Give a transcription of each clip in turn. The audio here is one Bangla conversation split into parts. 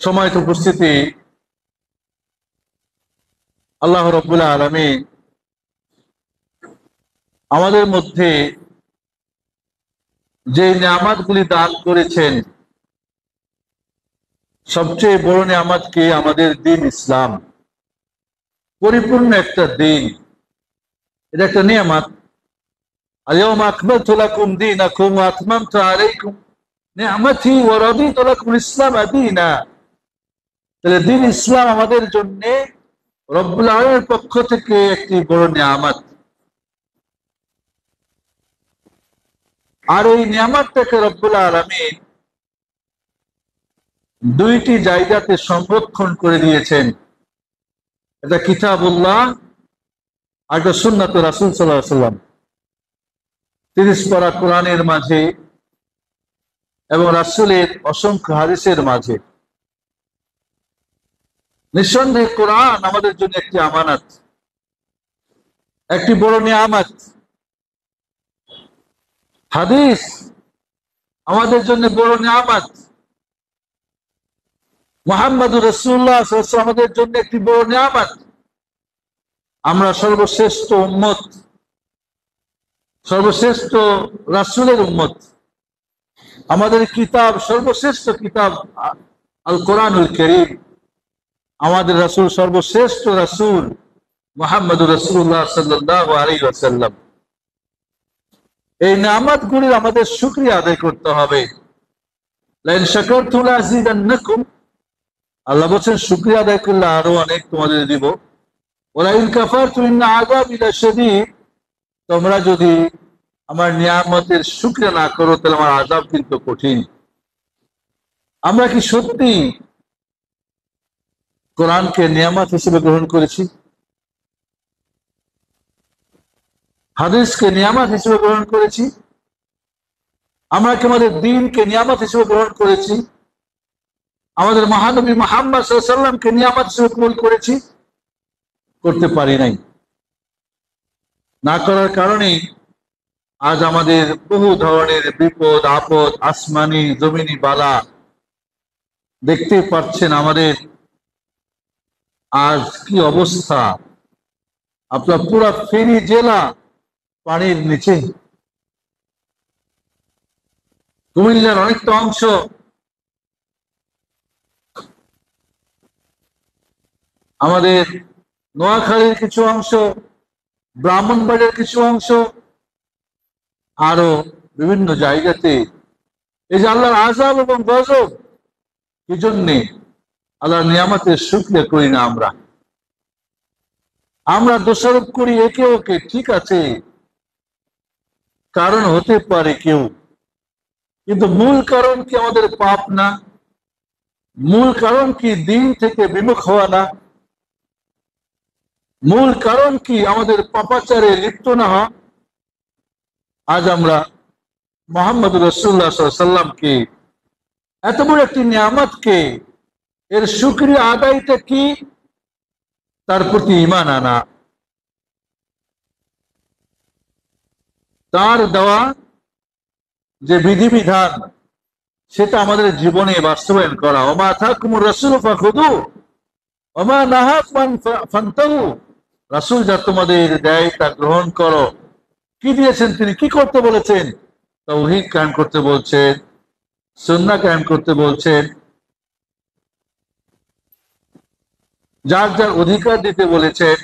সম্মানিত উপস্থিতি, আল্লাহ রাব্বুল আলামিন আমাদের মধ্যে যে নিয়ামতগুলি দান করেছেন, সবচেয়ে বড় নিয়ামত কি? আমাদের দিন ইসলাম। পরিপূর্ণ একটা দিন, এটা একটা নিয়ামত। আল-ইয়াওমা আকমালতু লাকুম দীনাকুম ওয়া আতমামতু আলাইকুম নি'মাতি ওয়া রাদিতু লাকুমুল ইসলাম দীনা। তাহলে দিন ইসলাম আমাদের জন্য রব্বুল আলামিনের পক্ষ থেকে একটি বড় নিয়ামত। আর এই নিয়ামতটাকে রব্বুল আলামিন দুইটি জায়গাতে সংরক্ষণ করে দিয়েছেন। এটা কিতাবুল্লাহ আর এটা সুন্নাত রাসূল সাল্লাল্লাহু আলাইহি ওয়াসাল্লাম। ৩০ পারা কোরআনের মাঝে এবং রাসূলের অসংখ্য হাদিসের মাঝে। নিঃসন্দেহে কোরআন আমাদের জন্য একটি আমানত, একটি বড় নিয়ামত। হাদিস আমাদের জন্য বড় নিয়ামত। মুহাম্মদুর রাসূলুল্লাহ সাল্লাল্লাহু আলাইহি ওয়াসাল্লাম আমাদের জন্য একটি বড় নিয়ামত। আমরা সর্বশ্রেষ্ঠ উম্মত, সর্বশ্রেষ্ঠ রাসূলের উম্মত। আমাদের কিতাব সর্বশ্রেষ্ঠ কিতাব আল কোরআনুল কারীম। আমাদের রাসূল সর্বশ্রেষ্ঠ রাসূল মুহাম্মদুর রাসূলুল্লাহ সাল্লাল্লাহু আলাইহি ওয়াসাল্লাম। এই নিয়ামতগুলির আমাদের শুকরিয়া আদায় করতে হবে। লাইন শাকারতুম লাযিদান্নাকুম, আল্লাহ বলেন শুকরিয়া আদায় করলে আরো অনেক তোমাদের দিব। ওয়া লাইন কাফারতুম ইন্না আযাবি লাশাদীদ, তোমরা যদি আমার নিয়ামতের শুকরিয়া না করো তাহলে আমার আযাব কিন্তু কঠিন। আমরা কি সত্যি কোরআনকে নিয়ামত হিসেবে গ্রহণ করেছি? হাদিসকে নিয়ামত হিসেবে গ্রহণ করেছি? আমরা কি আমাদের দ্বীনকে নিয়ামত হিসেবে গ্রহণ করেছি? আমাদের মহানবী মুহাম্মদ সাল্লাল্লাহু আলাইহি ওয়াসাল্লামকে নিয়ামত হিসেবে কবুল করেছি? করতে পারি নাই। না করার কারণে আজ আমাদের বহু ধরনের বিপদ আপদ, আসমানি জমিনি বালা দেখতে পাচ্ছেন। আমাদের আজ কি অবস্থা! আপনার পুরা ফেনী জেলা পানির নিচে, কুমিল্লার অনেকটা অংশ, আমাদের নোয়াখালীর কিছু অংশ, ব্রাহ্মণবাড়িয়ার কিছু অংশ, আরো বিভিন্ন জায়গাতে এই যে আল্লাহর আযাব এবং গজব, কি জন্যে? আল্লাহর নিয়ামতের শুকরিয়া করি না। আমরা দোষারোপ করি একে ওকে, ঠিক আছে, কারণ হতে পারে কেউ, কিন্তু মূল কারণ কি আমাদের পাপ না? মূল কারণ কি দিন থেকে বিমুখ হওয়া না? মূল কারণ কি আমাদের পাপাচারে লিপ্ত না হওয়া? আজ আমরা মুহাম্মদুর রাসূলুল্লাহ সাল্লাল্লাহু আলাইহি ওয়াসাল্লামকে, এত বড় একটি নিয়ামতকে, এর শুকরিয়া আদায়টা কি? তার প্রতি ঈমান আনা, তার দেওয়া যে বিধিবিধান সেটা আমাদের জীবনে বাস্তবায়ন করা। ওমা আতাকুমুর রাসূলু ফাখুযু ওমা নাহাকুম ফান্তাহু, রাসূল যা তোমাদের দেয় তা গ্রহণ করো। কি দিয়েছেন তিনি? কি করতে বলেছেন? তাওহীদ কায়েম করতে বলছেন, সুন্নাহ কায়েম করতে বলছেন, যার যার অধিকার দিতে বলেছেন,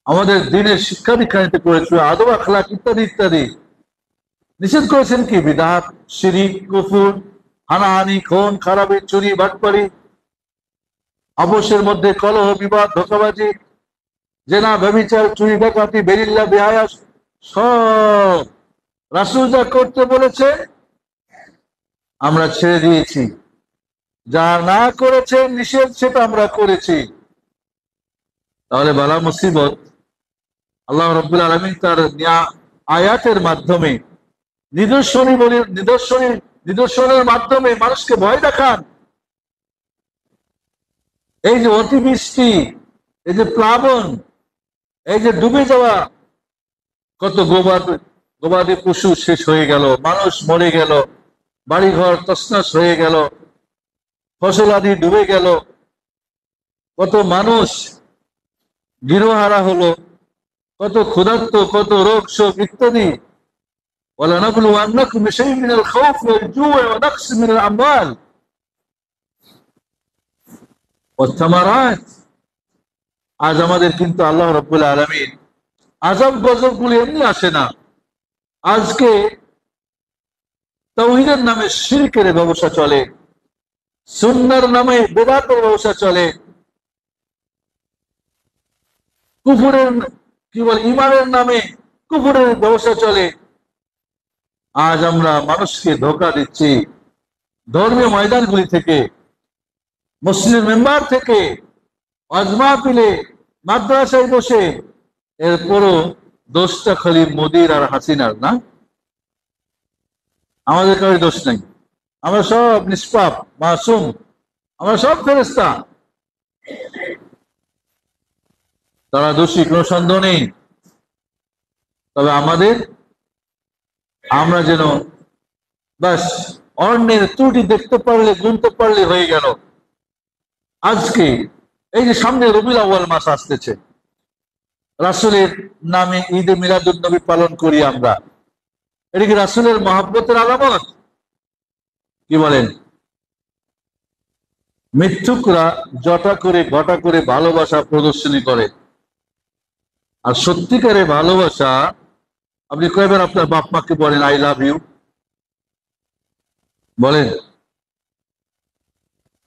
আমাদের দিনের শিক্ষা দীক্ষা নিতে করেছে, আদব আখলাক ইত্যাদি ইত্যাদি। নিষেধ করেছেন কি? বিদআত, শিরক, কুফর, হানাহানি, খুন খারাপি, চুরি বাটপারি, আপোষের মধ্যে কলহ বিবাদ, ধোঁকাবাজি, জেনা ব্যভিচার, চুরি ডাকাতি, বেরিল্লা বেহায়া, সব রাসূল যা করতে বলেছে আমরা ছেড়ে দিয়েছি। যা না করেছে নিষেধ সেটা আমরা করেছি। তাহলে বালা মুসিবত আল্লাহ রাব্বুল আলামিন তার আয়াতের মাধ্যমে, নিদর্শনের মাধ্যমে মানুষকে ভয় দেখান। এই যে অতিবৃষ্টি, এই যে প্লাবন, এই যে ডুবে যাওয়া, কত গবাদি পশু শেষ হয়ে গেল, মানুষ মরে গেল, বাড়িঘর তছনছ হয়ে গেল, ফসল আদি ডুবে গেল, কত মানুষ গৃহহারা হলো, কত ক্ষুধার্ত, কত রোগ শোক ইত্যাদি। ولنبلونكم بشيء من الخوف والجوع ونقص من الأموال والثمرات। আজ আমাদের কিন্তু আল্লাহ রাব্বুল আলামিন আযাব গজব গুলো এমনি আসে না। আজকে তাওহীদের নামে শিরকের ব্যবসা চলে, সুন্নাহর নামে বিদআতের ব্যবসা চলে, কুফরের ঈমানের নামে কুফরের ব্যবসা চলে। আজ আমরা মানুষকে ধোঁকা দিচ্ছি ধর্মীয় ময়দানগুলি থেকে, মুসলিম মেম্বার থেকে, ওয়াজ মাহফিলে, মাদ্রাসায় বসে। এরপরও দোষটা খালি মোদির আর হাসিনার না, আমাদের কারোর দোষ নাই। আমরা সব নিষ্পাপ, মাসুম, আমরা সব ফেরেশতা, তারা দোষী, কোনো সন্দেহ নেই। তবে আমরা যেন বাস অন্যের ত্রুটি দেখতে পারলে, গুনতে পারলে হয়ে গেল। আজকে এই যে সামনে রবিউল আউয়াল মাস আসতেছে, রাসূলের নামে ঈদে মিলাদুন নবী পালন করি আমরা। এটা কি রাসূলের মহব্বতের আলামত? কি বলেন? মিথ্যুকরা জটা করে ঘটা করে ভালোবাসা প্রদর্শনী করে, আর সত্যিকারের ভালোবাসা আপনি কয়বার আপনার বাপ মাকে বলেন আই লাভ ইউ? বলেন?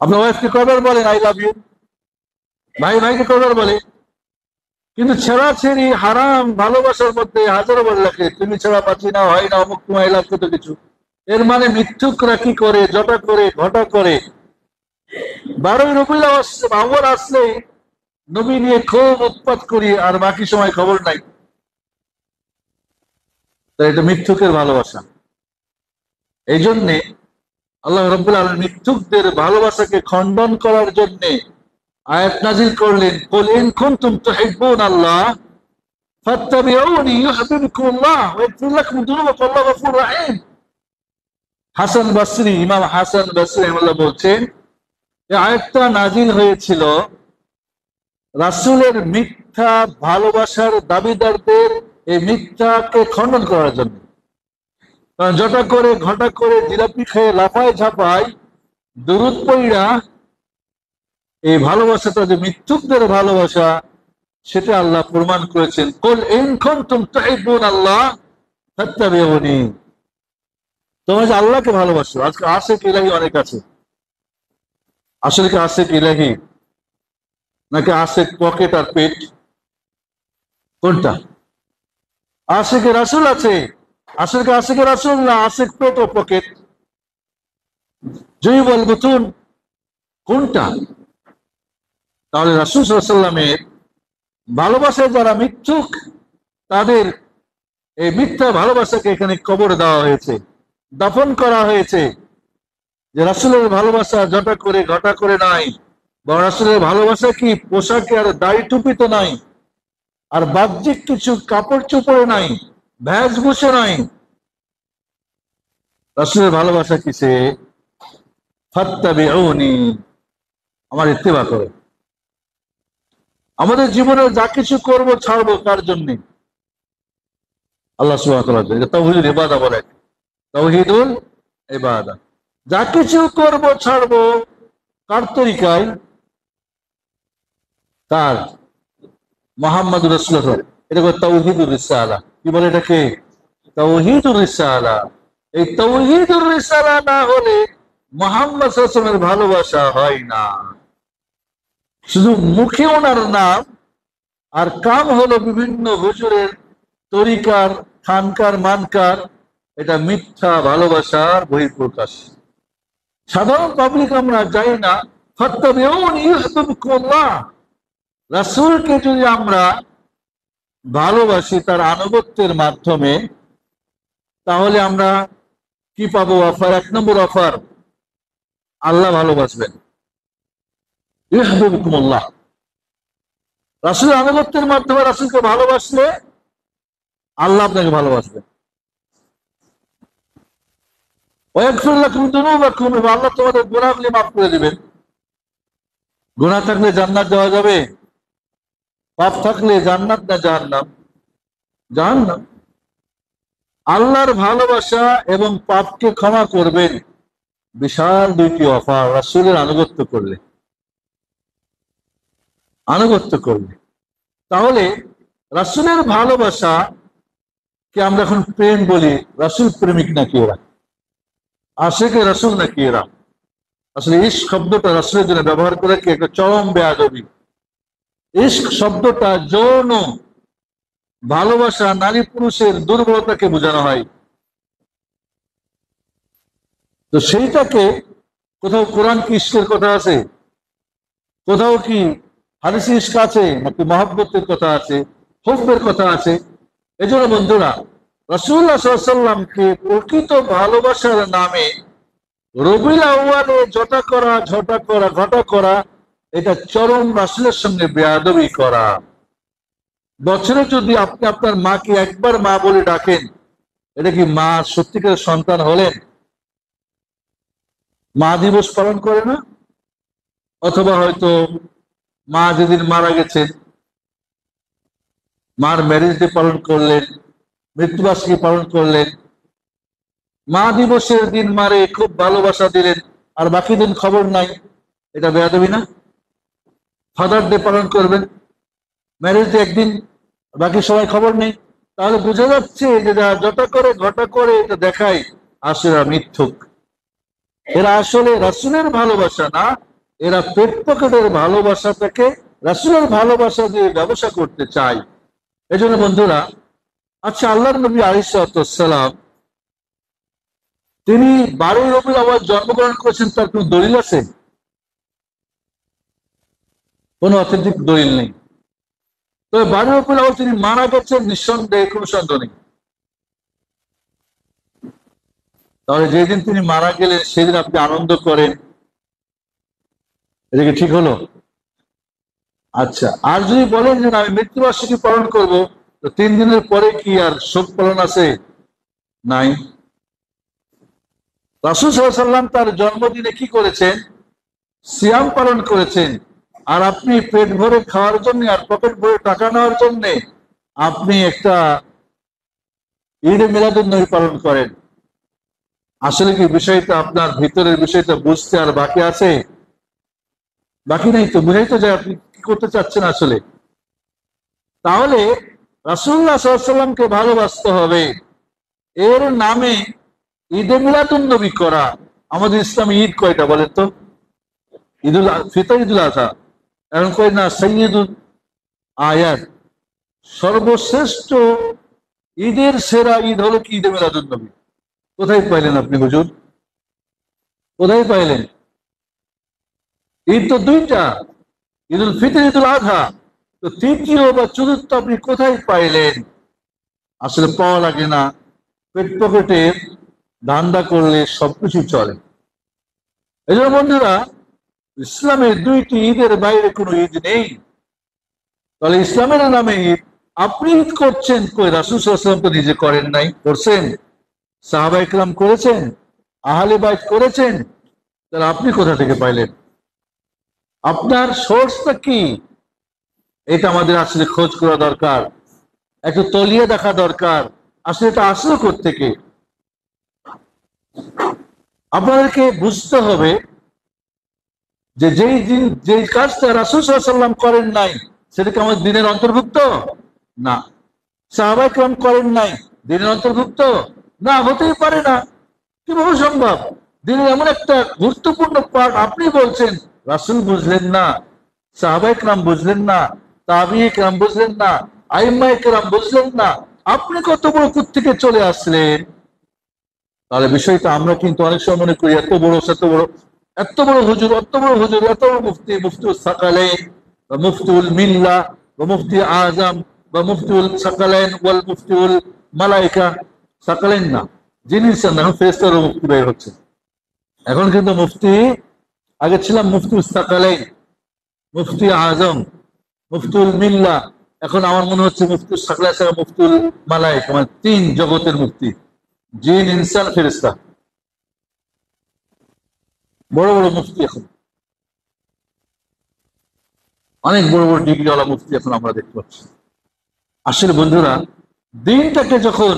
আপনার ওয়াইফকে কয়বার বলেন আই লাভ ইউ? ভাই ভাইকে কয়বার বলে? কিন্তু ছেড়াছেড়ি হারাম ভালোবাসার মধ্যে হাজারো বার লেখে তুমি ছাড়া বাঁচি না, হয় না, অমুক তোমায় লাভ কত কিছু। এর মানে মিথ্যুকরা কি করে, জটা করে ঘটা করে 12ই রবিউল আউয়াল আসলে নবী নিয়ে খুব উৎপাত করি, আর বাকি সময় খবর নাই। তাই এটা মিথ্যুকের ভালোবাসা। এই জন্যে আল্লাহ রাব্বুল আলামিন মিথ্যুকদের ভালোবাসাকে খণ্ডন করার জন্য আয়াত নাযিল করলেন, কুল ইন কুনতুম তুহিব্বুনাল্লাহ ফাত্তাবিউনি ইউহিব্বুকুমুল্লাহ ওয়া ইয়াগফির লাকুম যুনুবাকুম আল্লাহু গফুরুর রহিম। হাসান বসরি, ইমাম হাসান বসরি রাহিমাহুল্লাহ বলছেন, এই আয়াতটা নাযিল হয়েছিল রাসূলের মিথ্যা ভালোবাসার দাবিদারদের এই মিথ্যাকে খণ্ডন করার জন্য। কারণ জটা করে ঘটা করে জিলাপি খেয়ে লাফায় ঝাপায় দুরূদ পড়া এই ভালোবাসাটা যে মিথ্যুকদের ভালোবাসা, সেটা আল্লাহ প্রমাণ করেছেন। কুল ইন কুনতুম তুহিব্বুনাল্লাহ ফাত্তাবিউনি। তোমরা যে আল্লাহকে ভালোবাসো। আজকে আশিক ইলাহি অনেক আছে। আসলে কি আশিক ইলাহি নাকি আশিক পকেট আর পেট? কোনটা? আশিকে রাসূল আছে। আসলে কি আশিকে রাসূল না আশিক পেট ও পকেট? জুইবুল বুতুন কোনটা? তাহলে রাসূল সাল্লাল্লাহু আলাইহি ওয়াসাল্লামের ভালোবাসায় যারা মিথ্যুক, তাদের এই মিথ্যা ভালোবাসাকে এখানে কবর দেওয়া হয়েছে, দাফন করা হয়েছে। যে রাসূলের ভালোবাসা জটা করে ঘটা করে নাই, বরং রাসূলের ভালোবাসা কি পোশাকে আর দাড়ি টুপিতে নাই, আর বাহ্যিক কিছু কাপড় চোপড়ে নাই, বেশভূষে নাই। রাসূলের ভালোবাসা কিসে? ফাত্তাবিউনি, আমার ইত্তেবা করো। আমাদের জীবনে যা কিছু করবো ছাড়বো কার জন্য? আল্লাহ সুবহানাহু ওয়া তাআলা। এটা তাওহীদুল ইবাদা বলে, তাওহীদুল ইবাদা। যা কিছু করবো ছাড়বো কার তরিকায়? কার? মুহাম্মদুর রাসূলুল্লাহ। এটা বলে তাওহীদুর রিসালা। কি বলে এটাকে? তাওহীদুর রিসালা। এই তাওহীদুর রিসালা না হলে মুহাম্মদ সাল্লাল্লাহু আলাইহি ওয়াসাল্লামের ভালোবাসা হয় না। শুধু মুখে ওনার নাম, আর কাম হলো বিভিন্ন হুজুরের তরিকার, খানকার, মানকার। এটা মিথ্যা ভালোবাসার বহিঃপ্রকাশ। সাধারণ পাবলিক আমরা যাই না। ফাত্তাবিউনি ইউহিব্বুকুমুল্লাহ। রাসূলকে যদি আমরা ভালোবাসি তার আনুগত্যের মাধ্যমে, তাহলে আমরা কি পাবো? অফার, 1 নম্বর অফার, আল্লাহ ভালোবাসবেন। ইউহিব্বুকুমুল্লাহ। রাসূলের আনুগত্যের মাধ্যমে রাসূলকে ভালোবাসলে আল্লাহ আপনাকে ভালোবাসবেন। ওয়াগফির লাকুম যুনুবাকুম, এবং আল্লাহ তোমাদের গুনাহগুলি মাফ করে দিবেন। গুনাহ থাকলে জান্নাত যাওয়া যাবে? পাপ থাকলে জান্নাত না জাহান্নাম? জাহান্নাম। আল্লাহর ভালোবাসা এবং পাপকে ক্ষমা করবেন, বিশাল দুইটি অফার রাসূলের আনুগত্য করলে। তাহলে রাসূলের ভালোবাসা কে আমরা এখন প্রেম বলি, রাসূল প্রেমিক নাকি এরা? আশিকে রাসূল নাকি এরা? আসলে ইশক শব্দটা রাসূলের জন্য ব্যবহার করে কি একটা চরম বেয়াদবি। ইশক শব্দটা যৌন ভালোবাসা, নারী পুরুষের দুর্বলতাকে বোঝানো হয়। তো সেইটাকে কোথাও কোরআন কি ইশকের কথা আছে? কোথাও কি হাদিসে ইশক আছে? নাকি মহব্বতের কথা আছে, হুব্বের কথা আছে? এই জন্য বন্ধুরা, রাসূলুল্লাহ সাল্লাল্লাহু আলাইহি ওয়াসাল্লামকে প্রকৃত ভালোবাসার নামে রবিউল আউয়ালে ঘটা করা, এটা চরম রাসূলের সঙ্গে বেয়াদবি করা। বছরে যদি আপনি আপনার মাকে একবার মা বলে ডাকেন, এটা কি মা সত্যিকারের সন্তান হলেন? মা দিবস পালন করে না? অথবা হয়তো মা যেদিন মারা গেছেন, মার ম্যারেজ ডে পালন করলেন, মৃত্যুবার্ষিকী পালন করলেন, মা দিবসের দিন মারে খুব ভালোবাসা দিলেন, আর বাকি দিন খবর নাই, এটা বেয়াদবি না? ফাদার ডে পালন করবেন, ম্যারেজ ডে একদিন, বাকি সময় খবর নেই। তাহলে বোঝা যাচ্ছে যে ঘটা করে এটা দেখায় আসলে মিথ্যুক। এরা আসলে রাসূলের ভালোবাসা না, এরা পেট পকেটের ভালোবাসাটাকে রাসূলের ভালোবাসা দিয়ে ব্যবসা করতে চায়। এই জন্য বন্ধুরা, আচ্ছা, আল্লাহর নবী আলাইহিস সালাম তিনি 12 রবিউল আউয়াল জন্মগ্রহণ করেছেন, তার কোন দলিল আছে? কোন অথেন্টিক দলিল নেই। তবে 12 রবিউল আউয়াল তিনি মারা গেছেন, নিঃসন্দেহে কোনো সন্দেহ নেই। তাহলে যেদিন তিনি মারা গেলেন সেদিন আপনি আনন্দ করেন, এটা কি ঠিক হলো? আচ্ছা, আর যদি বলেন যে আমি মৃত্যুবার্ষিকী পালন করব, তো 3 দিনের পরে কি আর শোক পালন আছে? নাই। রাসূল সাল্লাল্লাহু আলাইহি ওয়াসাল্লাম তার জন্মদিনে কি করেছেন? সিয়াম পালন করেছেন। আর আপনি পেট ভরে খাওয়ার জন্য আর পকেট ভরে টাকা নেওয়ার জন্য আপনি একটা ঈদ মিলাদুন নবী পালন করেন। আসলে কি বিষয়টা আপনার ভিতরের বিষয়টা বুঝতে আর বাকি আছে? বাকি নেই তো, বুঝাই তো যায় আপনি কি করতে চাচ্ছেন আসলে। তাহলে রাসূলুল্লাহ সাল্লাল্লাহু আলাইহি ওয়াসাল্লামকে ভালোবাসতে হবে, এর নামে ঈদে মিলাদুন নবী করা। আমাদের ইসলামে ঈদ কয়টা বলেন তো? ঈদুল ফিতর, ঈদুল আযহা, এখন কয় না সাইয়্যিদুল আয়াত, সর্বশ্রেষ্ঠ ঈদের সেরা ঈদ হলো কি? ঈদে মিলাদুন নবী। কোথায় পাইলেন আপনি হুজুর? কোথায় পাইলেন? ঈদ তো 2টা, ঈদুল ফিতর, ঈদুল আযহা। তো তৃতীয় বা চতুর্থ আপনি কোথায় পাইলেন? আসলে পাওয়া লাগে না। পেট পকেটের ধান্দা করলে সবকিছু চলে। এই জন্য বন্ধুরা, ইসলামের 2টি ঈদের বাইরে কোনো ঈদ নেই। তাহলে ইসলামের নামে ঈদ আপনি ঈদ করছেন, কই রাসূল সাল্লাল্লাহু আলাইহি ওয়াসাল্লাম তো নিজে করেন নাই? করছেন? সাহাবায়ে কেরাম করেছেন? আহলে বাইত করেছেন? তাহলে আপনি কোথা থেকে পাইলেন? আপনার সোর্সটা কি? এটা আমাদের আসলে খোঁজ করা দরকার, একটু তলিয়ে দেখা দরকার। আসলে এটা আসলে কোত্থেকে? আপনাদেরকে বুঝতে হবে যে যেই কাজটা রাসূল সাল্লাল্লাহু আলাইহি ওয়াসাল্লাম করেন নাই, সেটা কি আমাদের দিনের অন্তর্ভুক্ত? না। সাহাবায়ে কেরাম করেন নাই, দিনের অন্তর্ভুক্ত? না, হতেই পারে না। কিভাবে সম্ভব? দিনের এমন একটা গুরুত্বপূর্ণ পার্ট আপনি বলছেন রাসূল বুঝলেন না, সাহাবায়ে কেরাম বুঝলেন না, তাবিঈ কেরাম বুঝলেন না, আইম্মায়ে কেরাম বুঝলেন না, আপনি কত বড় থেকে চলে আসলেন? তাহলে বিষয়টা আমরা কিন্তু অনেক সময় মনে করি এত বড় হুজুর, এত বড় মুফতি, মুফতিউল সাকালাইন বা মুফতিউল মিল্লা বা মুফতি আজম বা মুফতিউল সাকালাইন ওয়াল মুফতিউল মালাইকা। সাকালাইন না, যিনি এখন ফেরেশতারও মুফতি বের হচ্ছে। এখন কিন্তু মুফতি, আগে ছিলাম মুফতিউল সাকালাইন, মুফতি আজম, মুফতিউল মিল্লা, এখন আমার মনে হচ্ছে মুফতিউল সাকালাইন, মুফতিউল মালাইকা, মানে 3 জগতের মুফতি, জিন, ইনসান, ফেরেশতা। বড় বড় মুফতি এখন, অনেক বড় বড় ডিগ্রিওয়ালা মুফতি এখন আমরা দেখতে পাচ্ছি। আসলে বন্ধুরা, দিনটাকে যখন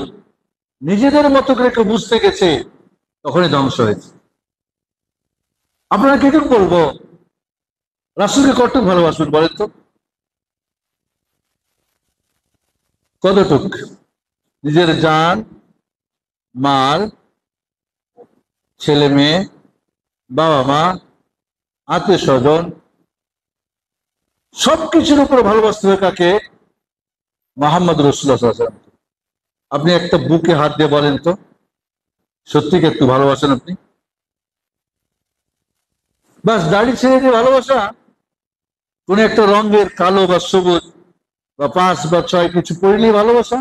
নিজেদের মতো করে কেউ বুঝতে গেছে তখনই ধ্বংস হয়েছে। আপনারা কি বলবো, রাসূলকে কতটুকু ভালোবাসবেন বলেন তো? কতটুক? নিজের জান, মাল, ছেলে মেয়ে, বাবা মা, আত্মীয় স্বজন, সবকিছুর উপরে ভালোবাসতে হবে কাকে? মুহাম্মদ রাসূলুল্লাহ সাল্লাল্লাহু আলাইহি ওয়াসাল্লাম। আপনি একটা বুকে হাত দিয়ে বলেন তো, সত্যি কি একটু ভালোবাসেন আপনি? বাস দাড়ি ছেড়ে দিয়ে ভালোবাসা? কোন একটা রঙের কালো বা সবুজ বা 5 বা 6 কিছু পড়লেই ভালোবাসা?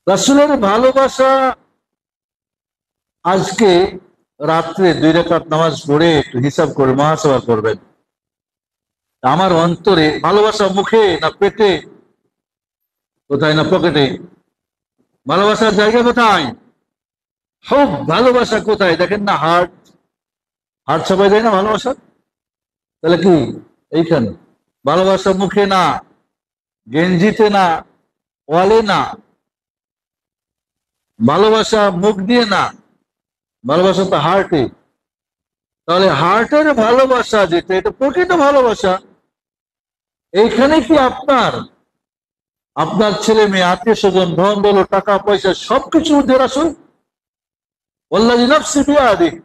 রাসূলের ভালোবাসা আজকে রাত্রে 2 রাকাত নামাজ পড়ে একটু হিসাব করে মুহাসাবা করবেন। আমার অন্তরে ভালোবাসা মুখে না পেটে, কোথায় না পকেটে? ভালোবাসার জায়গা কোথায়? খুব ভালোবাসা কোথায় দেখেন না? হার্ট, হার্ট সবাই দেয় না ভালোবাসা? তাহলে কি এইখানে? ভালোবাসা মুখে না, গেঞ্জিতে না, ওয়ালে না, ভালোবাসা মুখ দিয়ে না, ভালোবাসা তো হার্টে। তাহলে হার্টের ভালোবাসা যেটা, এটা প্রকৃত ভালোবাসা। এইখানে কি আপনার আপনার ছেলে মেয়ে, আত্মীয় স্বজন, ধন দৌলত, টাকা পয়সা সবকিছু মধ্যে রাসূল? ওয়াল্লাযী নাফসি বিয়াদিহি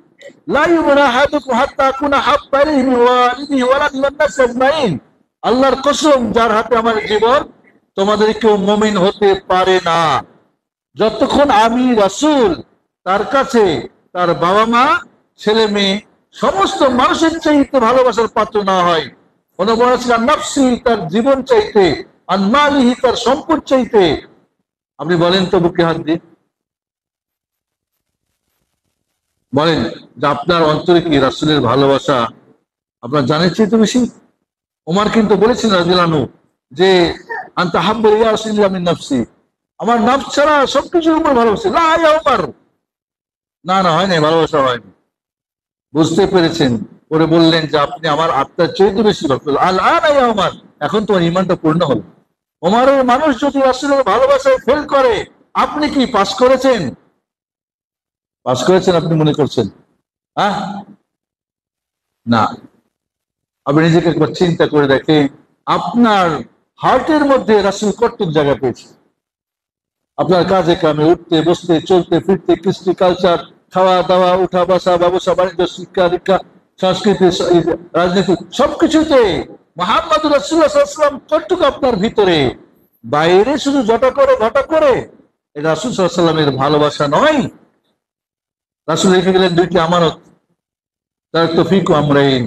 লা ইউমিনু আহাদুকুম হাত্তা আকুনা হাব্বা ইলাইহি মিন ওয়ালিদিহি ওয়া ওয়ালাদিহি ওয়ান নাসি আজমাইন। আল্লাহর কসম, যার হাতে আমার জীবন, তোমাদের কেউ মুমিন হতে পারে না যতক্ষণ আমি রাসূল তার কাছে তার বাবা মা, ছেলে মেয়ে, সমস্ত মানুষের চাইতে ভালোবাসার পাত্র না হয়। অনবরত নাফসি, তার জীবন চাইতে, আর মালিহি, তার সম্পদ চাইতে। আপনি বলেন তো বুকে হাত দিয়ে বলেন যে আপনার অন্তরে কি রাসূলের ভালোবাসা আপনার জানের চাইতে বেশি? ওমর কিন্তু বলেছেন রাদিয়াল্লাহু আনহু যে আনতা হাব্বু ইলা রাসূলিল্লাহ মিন নাফসি, আমার নফস ছাড়া সবকিছুর উপর ভালোবাসি। লা ইয়া ওমর, না না, হয় না, ভালোবাসা হয়নি। বুঝতে পেরেছেন, পরে বললেন যে আপনি আমার আত্মার চাইতে বেশি ভালোবাসেন। আল আনা ইয়া ওমর, এখন তোমার ঈমানটা পূর্ণ হলো। ওমরের মানুষ যদি রাসূলের ভালোবাসায় ফেল করে, আপনি কি পাস করেছেন? পাস করেছেন আপনি মনে করছেন? হ্যাঁ, না। আপনি নিজেকে একবার চিন্তা করে দেখেন, আপনার হার্টের মধ্যে রাসূল কতটুকু জায়গা পেয়েছে? আপনার কাজে কামে, উঠতে বসতে, চলতে ফিরতে, কৃষ্টি, কালচার, খাওয়া দাওয়া, উঠা বসা, ব্যবসা বাণিজ্য, শিক্ষা দীক্ষা, সংস্কৃতি, রাজনীতি, সবকিছুতে মুহাম্মদুর রাসূলুল্লাহ সাল্লাল্লাহু আলাইহি ওয়াসাল্লাম কতটুকু আপনার ভিতরে? বাইরে শুধু জটা করে ঘটা করে, এটা রাসূল সাল্লাল্লাহু আলাইহি ওয়াসাল্লামের ভালোবাসা নয়। রাসূল রেখে গেলেন 2টি আমানত, তারাকতু ফীকুম আমরাইন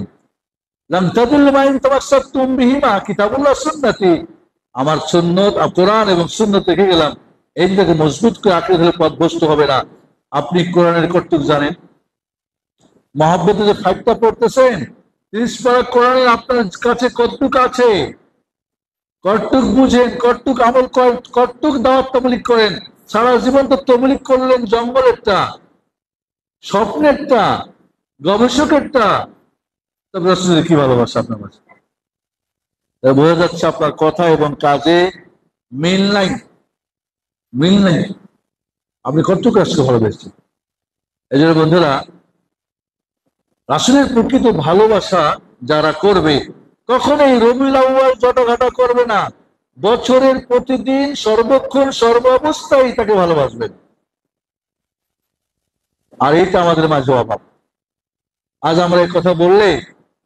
লাম তাদিল্লু মা ইন তামাসসাকতুম বিহিমা কিতাবুল্লাহ সুন্নতি। আমার সুন্নত, কোরআন এবং সুন্নত রেখে গেলাম, এই দুটাকে মজবুত করে আঁকড়ে ধরে পথভ্রষ্ট হবে না। আপনি কোরআনের কতটুকু জানেন? মহব্বতে যে 5টা পড়তেছেন, 30 পারা কোরআনের আপনার কাছে কতটুকু আছে? কতটুক বুঝেন? কতটুক আমল করেন? কতটুক দাওয়াত তাবলীগ করেন? সারা জীবন তো তাবলীগ করলেন জঙ্গলেরটা, স্বপ্নেরটা, গবেষকেরটা। তবে রাসূলের কি ভালোবাসা আপনার কাছে? বোঝা যাচ্ছে আপনার কথা এবং কাজে মিল নাই, মিল নাই। আপনি কতটুকু রাসূলকে ভালোবাসছেন? এই জন্য বন্ধুরা, রাসূলের প্রকৃত ভালোবাসা যারা করবে, কখনোই রবিউল আউয়াল জটঘাটা করবে না। বছরের প্রতিদিন সর্বক্ষণ সর্বাবস্থায় তাকে ভালোবাসবেন। আর এটা আমাদের মাঝে অভাব। আজ আমরা এই কথা বললে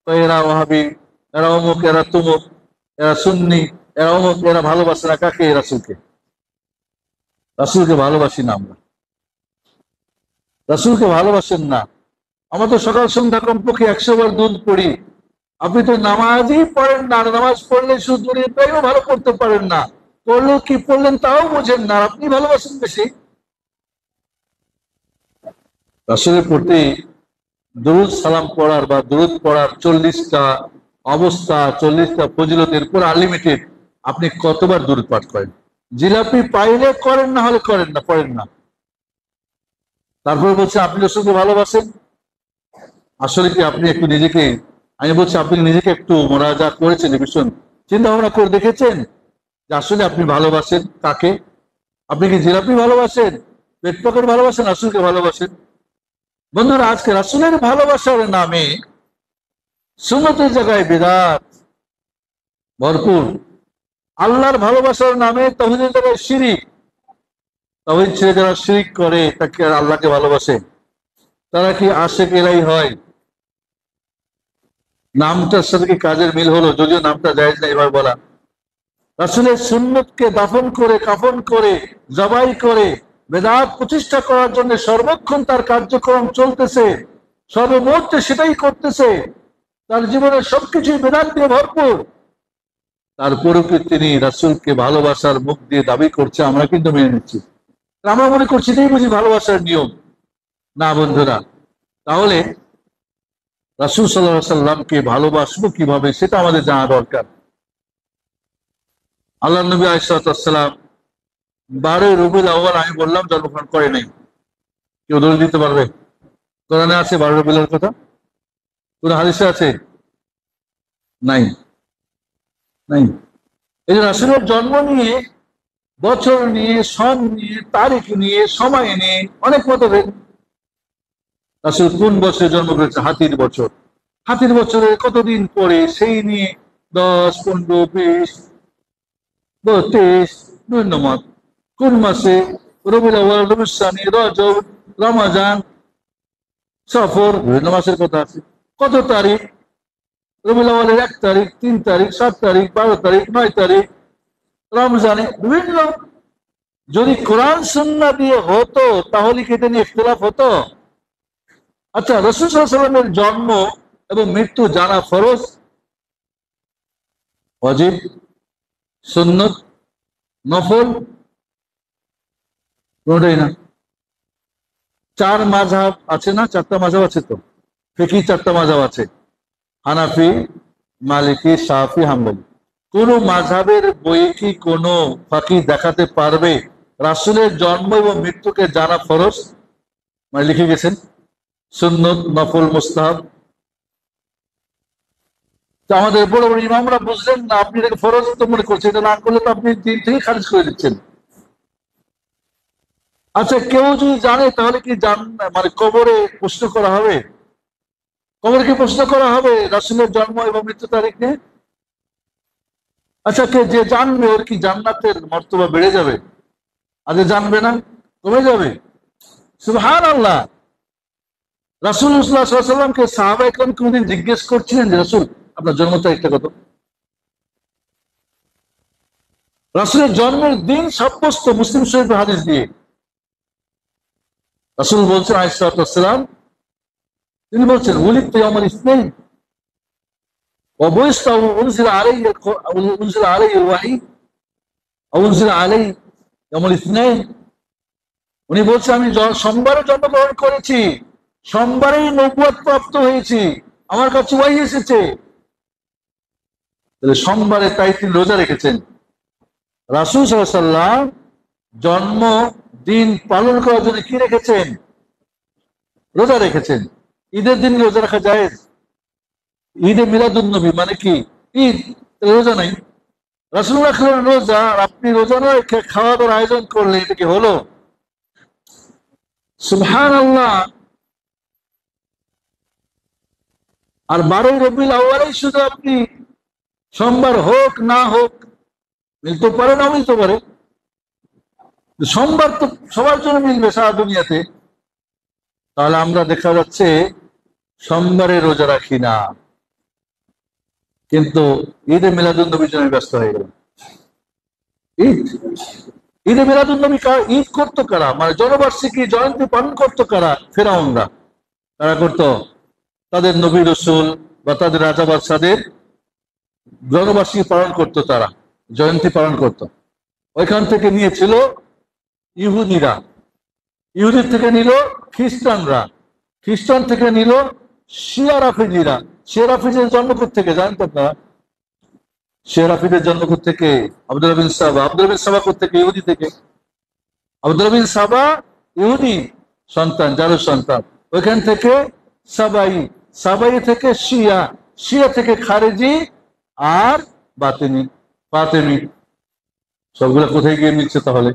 তো এরা ওয়াহাবি, এরা অমুক, এরা তুমুক, এরা সুন্নি, এরা অমুক, এরা ভালোবাসে না কাকে? রাসূলকে। রাসূলকে ভালোবাসি না আমরা, রাসূলকে ভালোবাসেন না। আমরা তো সকাল সন্ধ্যা কমপক্ষে 100 বার দুধ পড়ি। আপনি তো নামাজই পড়েন না, নামাজ পড়লে শুধু এটাইও ভালো করতে পারেন না, পড়লেও কি পড়লেন তাও বোঝেন না, আপনি ভালোবাসেন বেশি। রাসূলের প্রতি দুরূদ সালাম পড়ার বা দুরূদ পড়ার 40টা অবস্থা, 40টা ফজিলত, এরপর আনলিমিটেড। আপনি কতবার দুরূদ পাঠ করেন? জিলাপি পাইলে করেন, না হলে করেন না, পড়েন না। তারপর বলছে আপনি রাসূলকে ভালোবাসেন। আসলে কি আপনি একটু নিজেকে, আমি বলছি আপনি নিজেকে একটু মোনাজা করেছেন, ভীষণ চিন্তা ভাবনা করে দেখেছেন যে আসলে আপনি ভালোবাসেন কাকে? আপনি কি জিলাপি ভালোবাসেন, পেট পকেট ভালোবাসেন, রাসূলকে ভালোবাসেন? বন্ধুরা, আজকে রাসূলের ভালোবাসার নামে সুন্নতের জায়গায় বিদআত ভরপুর। আল্লাহর ভালোবাসার নামে তাওহীদের জায়গায় শিরিক। তাওহীদ ছেড়ে যারা শিরিক করে তাকে আর আল্লাহকে ভালোবাসে, তারা কি আশিক ইলাহি হয়? নামটার সাথে কি কাজের মিল হলো? যদিও নামটা জায়েজ না এভাবে বলা। রাসূলের সুন্নতকে দাফন করে, কাফন করে, জবাই করে বেদাত প্রতিষ্ঠা করার জন্য সর্বক্ষণ তার কার্যক্রম চলতেছে, সর্বমুহূর্তে সেটাই করতেছে, তার জীবনের সবকিছুই বেদাত দিয়ে ভরপুর। তারপরেও কি তিনি রাসূলকে ভালোবাসার মুখ দিয়ে দাবি করছে, আমরা কিন্তু মেনে নিচ্ছি। আমরা মনে করছি এটাই বুঝি ভালোবাসার নিয়ম। না বন্ধুরা, তাহলে রাসূল সাল্লাল্লাহু আলাইহি সাল্লামকে ভালোবাসবো কিভাবে সেটা আমাদের জানা দরকার। আল্লাহ নবী আলাইহিস সালাম 12 রবিউল আউয়াল আমি বললাম জন্মগ্রহণ করে নাই। কেউ দলিল দিতে পারবে? কোরআনে আছে 12 রবিউল আউয়াল কথা? কোন হাদিসে আছে? নাই, নাই। এই যে রাসূলের জন্ম নিয়ে, বছর নিয়ে, সন নিয়ে, তারিখ নিয়ে, সময় নিয়ে অনেক মতভেদ। রাসূল কোন বছরে জন্ম করেছে? হাতির বছর। হাতির বছরে কতদিন পরে সেই নিয়ে 10, 15, 20, 32 বিভিন্ন মত। কোন মাসে? রবিউল আউয়াল, রবিউল সানি, রজব, রমাজান, সফর, বিভিন্ন মাসের কথা আছে। কত তারিখ? রবিউল আউয়ালের 1 তারিখ, 3 তারিখ, 7 তারিখ, 12 তারিখ, 9 তারিখ, রমজানে বিভিন্ন। যদি কোরআন সুন্নাহ দিয়ে হতো তাহলে কি এটা নিয়ে ইখতিলাফ হতো? আচ্ছা, রাসূল সাল্লাল্লাহু আলাইহি ওয়াসাল্লামের জন্ম এবং মৃত্যু জানা ফরজ, ওয়াজিব, সুন্নত, নফল? কোনটাই না। 4 মাযহাব আছে না? 4টা মাযহাব আছে তো, ফিকহি 4টা মাযহাব আছে, হানাফি, মালিকি, শাফি, হাম্বলি। কোন মাযহাবের বইয়ে কি কোন ফাকিহ দেখাতে পারবে রাসূলের জন্ম এবং মৃত্যুকে জানা ফরজ? মানে লিখে গেছেন সুন্নত, নফল, মুস্তাহাব। তো আমাদের বড় বড় ইমামরা বুঝলেন না, আপনি এটাকে ফরজ তো মনে করছেন, এটা না করলে তো আপনি দিন থেকে খারিজ করে দিচ্ছেন। আচ্ছা, কেউ যদি জানে তাহলে কি মানে কবরে প্রশ্ন করা হবে? কবরে কি প্রশ্ন করা হবে রাসূলের জন্ম এবং মৃত্যু তারিখ নিয়ে? আচ্ছা, যে জানবে ওর কি জান্নাতের মর্তবা বেড়ে যাবে? আর যে জানবে না, কমে যাবে? সুবহানাল্লাহ। রাসূলুল্লাহ সাল্লাল্লাহু আলাইহি ওয়াসাল্লামকে সাহাবায়ে কেরাম কোনদিন জিজ্ঞেস করছিলেন যে রাসূল আপনার জন্ম তারিখটা কত? রাসূলের জন্মের দিন সাব্যস্ত মুসলিম শরীফের হাদিস দিয়ে। রাসূল বলছেন আলাইহিস সালাতু ওয়াস সালাম, তিনি বলছেন উলিদতু ইয়াউমাল ইসনাইন ওয়া বুইসতু উনজিলা আলাইহিল ওয়াহী উনজিলা আলাইহি ইয়াউমাল ইসনাইন। উনি বলছেন আমি সোমবারে জন্মগ্রহণ করেছি, সোমবারেই নবুয়ত প্রাপ্ত হয়েছি, আমার কাছে ওয়াহী এসেছে। তাহলে সোমবারে তাই তিনি রোজা রেখেছেন। রাসূল সাল্লাল্লাহু আলাইহি ওয়াসাল্লাম জন্ম দিন পালন করার জন্য কি রেখেছেন? রোজা রেখেছেন। ঈদের দিন রোজা রাখা জায়েজ? ঈদে মিলাদুন নবী মানে কি ঈদ, রোজা নাই। রাসূল রাখলেন রোজা, আর আপনি রোজা না রেখে খাওয়া দাওয়ার আয়োজন করলে এটা কি হলো? সুবহানাল্লাহ। আর 12 রবিউল আউয়ালেই শুধু আপনি, সোমবার হোক না হোক, মিলতে পারে না মিলতে পারে, সোমবার তো সবার জন্য মিলবে সারা দুনিয়াতে। তাহলে আমরা দেখা যাচ্ছে সোমবারে রোজা রাখি না, কিন্তু ঈদে মিলাদুন নবীর জন্য ব্যস্ত হয়ে গেল। ঈদ, ঈদে মিলাদুন নবী ঈদ করতো কারা? মানে জনবার্ষিকী জয়ন্তী পালন করতো কারা? ফেরাউনরা। তারা করতো তাদের নবী রসুল বা তাদের রাজা বাদশাদের জনবার্ষিকী পালন করতো, তারা জয়ন্তী পালন করতো। ওইখান থেকে নিয়েছিল ইহুদিরা, ইহুদির থেকে নিল খ্রিস্টানরা, খ্রিস্টান থেকে নিল শিয়া রাফিজিরা। শিয়া রাফিজের জন্ম থেকে জানেন তো আপনারা? শিয়া রাফিজের জন্ম থেকে আব্দুল্লাহ বিন সাবা। আব্দুল্লাহ বিন সাবা থেকে ইহুদি থেকে। আব্দুল্লাহ বিন সাবা ইহুদি সন্তান, যার সন্তান। ওইখান থেকে সাবাই, সাবাই থেকে শিয়া, শিয়া থেকে খারেজি, আর বাতিনি ফাতেমি। সবগুলা কোথায় গিয়ে মিলছে তাহলে?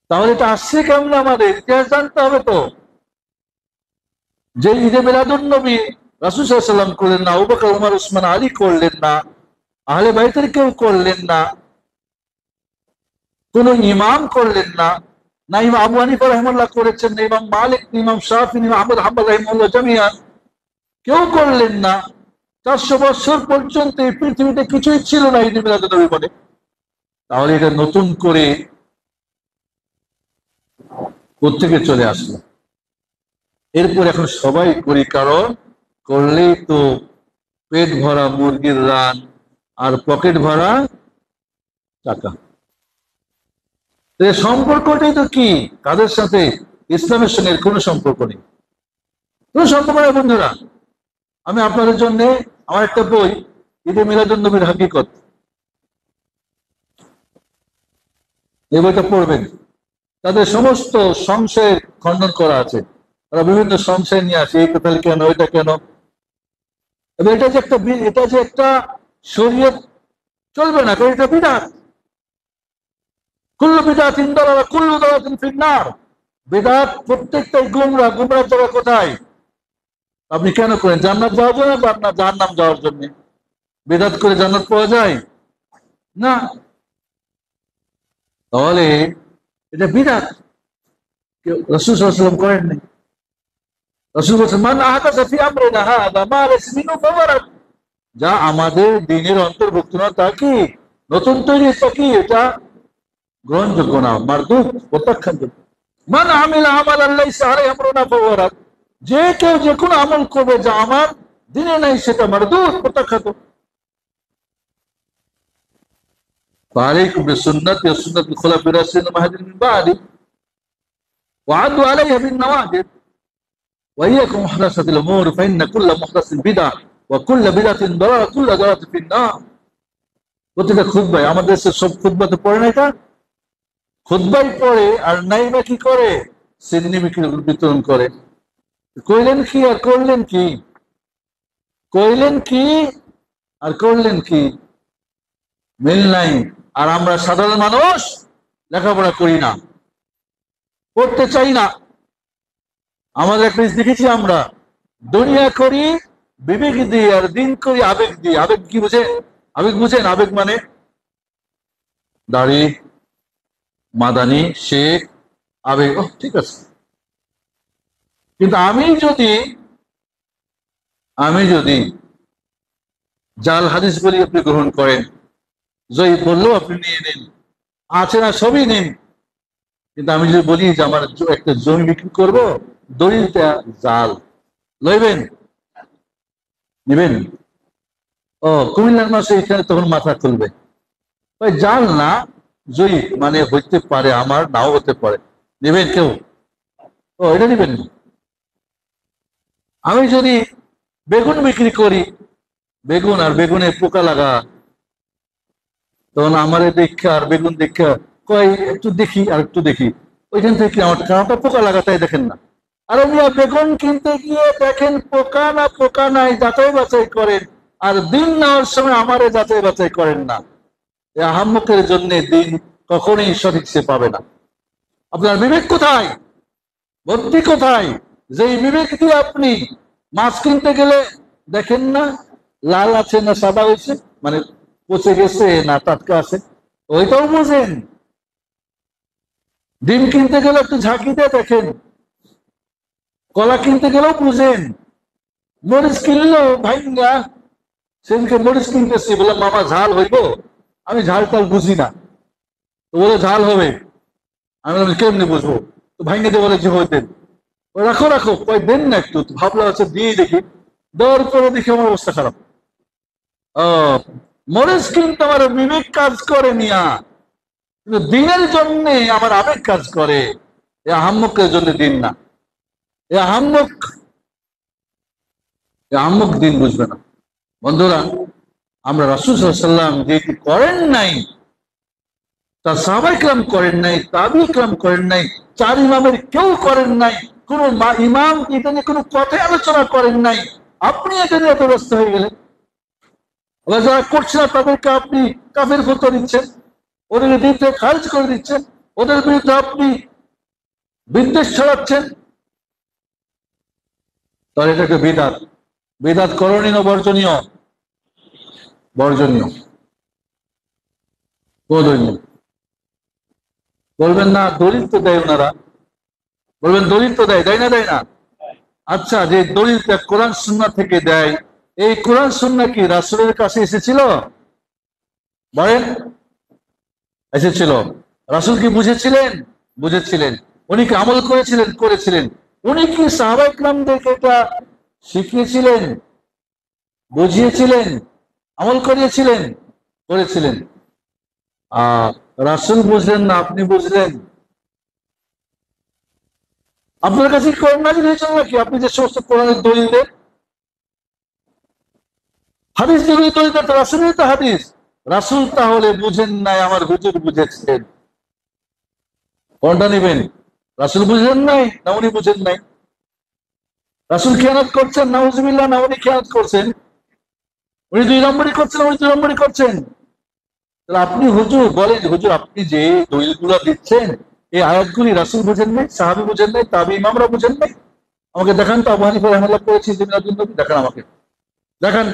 তাহলে এটা আসছে কেমন? আমাদের ইতিহাস জানতে হবে তো। যে ঈদে মিলাদুন্নবী রাসূল সাল্লাল্লাহু আলাইহি ওয়াসাল্লাম করলেন না, আবু বকর, ওমর, উসমান, আলী করলেন না, আহলে বাইতের কেউ করলেন না, কোন ইমাম করলেন না, না ইমাম আবু হানিফা রাহিমাহুল্লাহ করেছেন, না ইমাম মালিক, না ইমাম শাফি, না আহমদ হাম্বল রাহিমাহুল্লাহ জামিয়ান, কেউ করলেন না। 400 বছর পর্যন্ত এই পৃথিবীতে কিছুই ছিল না ঈদে মিলাদুন্নবী বলে। তাহলে এটা নতুন করে কোত্থেকে চলে আসলো? এরপর এখন সবাই করি, কারণ করলেই তো পেট ভরা মুরগির রান আর পকেট ভরা টাকা। সম্পর্কটাই তো কি কাদের সাথে? ইসলামের সঙ্গে কোনো সম্পর্ক নেই, কোনো সম্পর্ক নেই বন্ধুরা। আমি আপনাদের জন্য আমার একটা বই, ঈদে মিলাদুন্নবীর হাকিকত, এই বইটা পড়বেন। তাদের সমস্ত সংশয়ের খণ্ডন করা আছে। তারা বিভিন্ন সংশয় নিয়ে আসে, এই কথা কেন, ওইটা কেন। এবং এটা যে একটা শরীয়ত চলবে না, কারণ এটা বিদআত। কুল্লু বিদআতিন দালালা কুল্লু দালালাতিন ফিন্নার। বিদআত প্রত্যেকটাই গুমরা। গুমরার জায়গা কোথায়? আপনি কেন করেন? জান্নাত যাওয়ার জন্য বা আপনার জাহান্নাম যাওয়ার জন্য? বিদআত করে জান্নাত পাওয়া যায় না। তাহলে এটা বিদআত, রাসূল সাল্লাল্লাহু আলাইহি ওয়াসাল্লাম করেন নাই। রাসূল বলেছেন, মান আহদাসা ফি আমরিনা হাযা মা লাইসা মিনহু ফাওয়ারাদ। যা আমাদের দ্বীনের অন্তর্ভুক্ত না তা কি নতুন তৈরি, তা কি এটা গ্রহণযোগ্য না, মারদুদ, প্রত্যাখ্যান। মান আমিলা আমালান লাইসা আলাইহি আমরুনা ফাওয়ারাদ। যে কেউ যে কোনো আমল করবে যা আমার দ্বীনে নাই, সেটা মারদুদ, প্রত্যাখ্যাত। ফাআলাইকুম বিসুন্নতি ওয়া সুন্নাতিল খুলাফায়ে রাশিদিন মাহদিয়িন মিন বা'দি ওয়া আদু আলাইহা বিন নওয়াজিদ ওয়া ইয়াকুম মুহদাসাতিল উমুর ফাইন্না কুল্লা মুহদাসিন বিদআহ ওয়া কুল্লা বিদআতিন দালালাহ কুল্লা দালালাতিন ফিন-নার। প্রত্যেকটা খুতবায়, আমাদের দেশের সব খুতবাতে পড়ে না এটা? খুতবাই পড়ে আর নাই বা কি করে? সিন্নি বিতরণ করে। কইলেন কি আর করলেন কি? কইলেন কি আর করলেন কি? মিল নাই। আর আমরা সাধারণ মানুষ লেখাপড়া করি না, পড়তে চাই না। আমাদের একটা দেখেছি, আমরা দুনিয়া করি বিবেক দিয়ে আর দিন করি আবেগ দিয়ে। আবেগ কি বুঝেন? আবেগ বুঝেন? আবেগ মানে দাড়ি, মাদানি, শেখ, আবেগ, ও ঠিক আছে। কিন্তু আমি যদি জাল হাদিস বলি আপনি গ্রহণ করেন, জয়ী বললেও আপনি নিয়ে নিন, আছে না সবই নিন। কিন্তু আমি যদি বলি যে আমার একটা জমি বিক্রি করবো, দলিলটা জাল, লইবেন? নিবেন? ও কুমিল্লার মাসে এখানে তখন মাথা খুলবে, ওই জাল না, জয়ী মানে হইতে পারে, আমার নাও হতে পারে। নেবেন কেউ? ও এটা নিবেন না। আমি যদি বেগুন বিক্রি করি, বেগুন আর বেগুনে পোকা লাগা, তখন আমার দেখা আর বেগুন দেখা কয় একটু দেখি আর একটু দেখি, ওইখান থেকে আমার কাঁটা পোকা লাগাতাই দেখেন না। আর মিয়া বেগুন কিনতে গিয়ে দেখেন পোকা না পোকা নাই, যাচাই বাছাই করেন, আর দিন নেওয়ার সময় আমারে যাচাই বাছাই করেন না। এই আহাম্মকের জন্য দিন কখনোই সঠিক সে পাবে না। আপনার বিবেক কোথায়? বুদ্ধি কোথায়? যে বিবেক দিয়ে আপনি মাছ কিনতে গেলে দেখেন না লাল আছে না সাদা হয়েছে, মানে পচে গেছে না টাটকা আছে, ওইটাও বুঝেন। ডিম কিনতে গেলে একটু ঝাঁকি দিয়ে দেখেন, কলা কিনতে গেলেও বুঝেন। মরিচ কিনলো ভাইঙ্গা, সেদিনকে মরিচ কিনতেছি, বলে মামা ঝাল হইব, আমি ঝাল টাল বুঝি না, তো বলে ঝাল হবে। আমি কেমনি বুঝবো? তো ভাইঙ্গা দিয়ে বলে যে হইতেন, রাখো রাখো, কয় দেন না একটু। ভাবলাম হচ্ছে দিয়ে দেখি, দেওয়ার পরে দেখি আমার অবস্থা খারাপ। মরিচ কিন্তু আমার বিবেক কাজ করে নিয়া, কিন্তু দিনের জন্য আমার আবেগ কাজ করে। এ আহাম্মকের জন্য দিন না, এ আহাম্মক দিন বুঝবে না। বন্ধুরা, আমরা রাসূল সাল্লাল্লাহু আলাইহি ওয়াসাল্লাম যেটি করেন নাই, তা সাহাবায়ে কেরাম করেন নাই, তাবিঈ কেরাম করেন নাই, চার ইমামের কেউ করেন নাই, কোন ইমাম এটা নিয়ে কোনো কথাই আলোচনা করেন নাই, আপনি এটা নিয়ে এত ব্যস্ত হয়ে গেলেন। আবার যারা করছে না তাদেরকে আপনি কাফের ফতোয়া দিচ্ছেন, ওদের বিরুদ্ধে খারিজ করে দিচ্ছেন, ওদের বিরুদ্ধে আপনি বিদ্বেষ ছড়াচ্ছেন। তাহলে এটাকে বিদাত, বিদাত করণীয় বর্জনীয়, বর্জনীয়, বর্জনীয়। বলবেন না দলিল তো দেয় ওনারা, বলবেন দলিল তো দেয়, দেয় না, দেয় না। আচ্ছা, যে দলিলটা কোরআন সুন্নাহ থেকে দেয়, এই কোরআন সুন্নাহ কি রাসূলের কাছে এসেছিল? বলেন, এসেছিল। রাসূল কি বুঝেছিলেন? বুঝেছিলেন। উনি কি আমল করেছিলেন? করেছিলেন। উনি কি সাহাবায়ে কিরামদেরকে এটা শিখিয়েছিলেন? বুঝিয়েছিলেন? আমল করিয়েছিলেন? করেছিলেন। রাসূল বুঝলেন না, আপনি বুঝলেন? আপনার কাছে কোরআন নাযিল হয়েছিল নাকি? আপনি যে সমস্ত কোরআনের দলিল দেন, হাদিস যেগুলি দলিল দেন, রাসূলের তো হাদিস। রাসূল তাহলে বুঝেন নাই, আমার হুজুর বুঝেছেন। কোনটা নেবেন? রাসূল বুঝেন নাই না উনি বুঝেন নাই? রাসূল খেয়ানত করছেন নাউজুবিল্লাহ, না উনি খেয়ানত করছেন? উনি 2 নম্বরই করছেন, উনি 2 নম্বরই করছেন। তাহলে আপনি হুজুর বলেন, হুজুর আপনি যে দলিলগুলো দিচ্ছেন, এই আয়াতগুলি রাসূল বুঝেন নাই, সাহাবী বুঝেন নাই, তাবি ইমামরা বুঝেন নাই? আমাকে দেখান তো। আবু হানিফা রাহমাতুল্লাহ করেছি দেখান আমাকে, দেখান।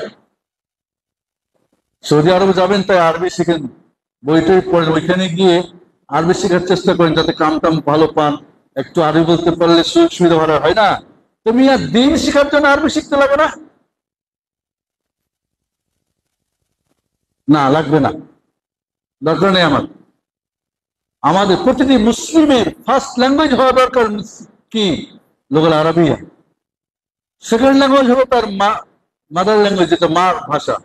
সৌদি আরবে যাবেন তাই আরবি শিখেন, বইটই পড়েন, ওইখানে গিয়ে আরবি শেখার চেষ্টা করেন যাতে কাম টাম ভালো পান, একটু আরবি বলতে পারলে সুযোগ সুবিধা ভালো হয় না? তুমি আর দিন শেখার জন্য আরবি শিখতে লাগে না? না, লাগবে না, দরকার নেই আমার। আমাদের প্রতিটি মুসলিমের ফার্স্ট ল্যাঙ্গুয়েজ হওয়া দরকার কি? লোকাল আরবিয়া। সেকেন্ড ল্যাঙ্গুয়েজ হবে তার মাদার ল্যাঙ্গুয়েজ, যেটা মার ভাষা।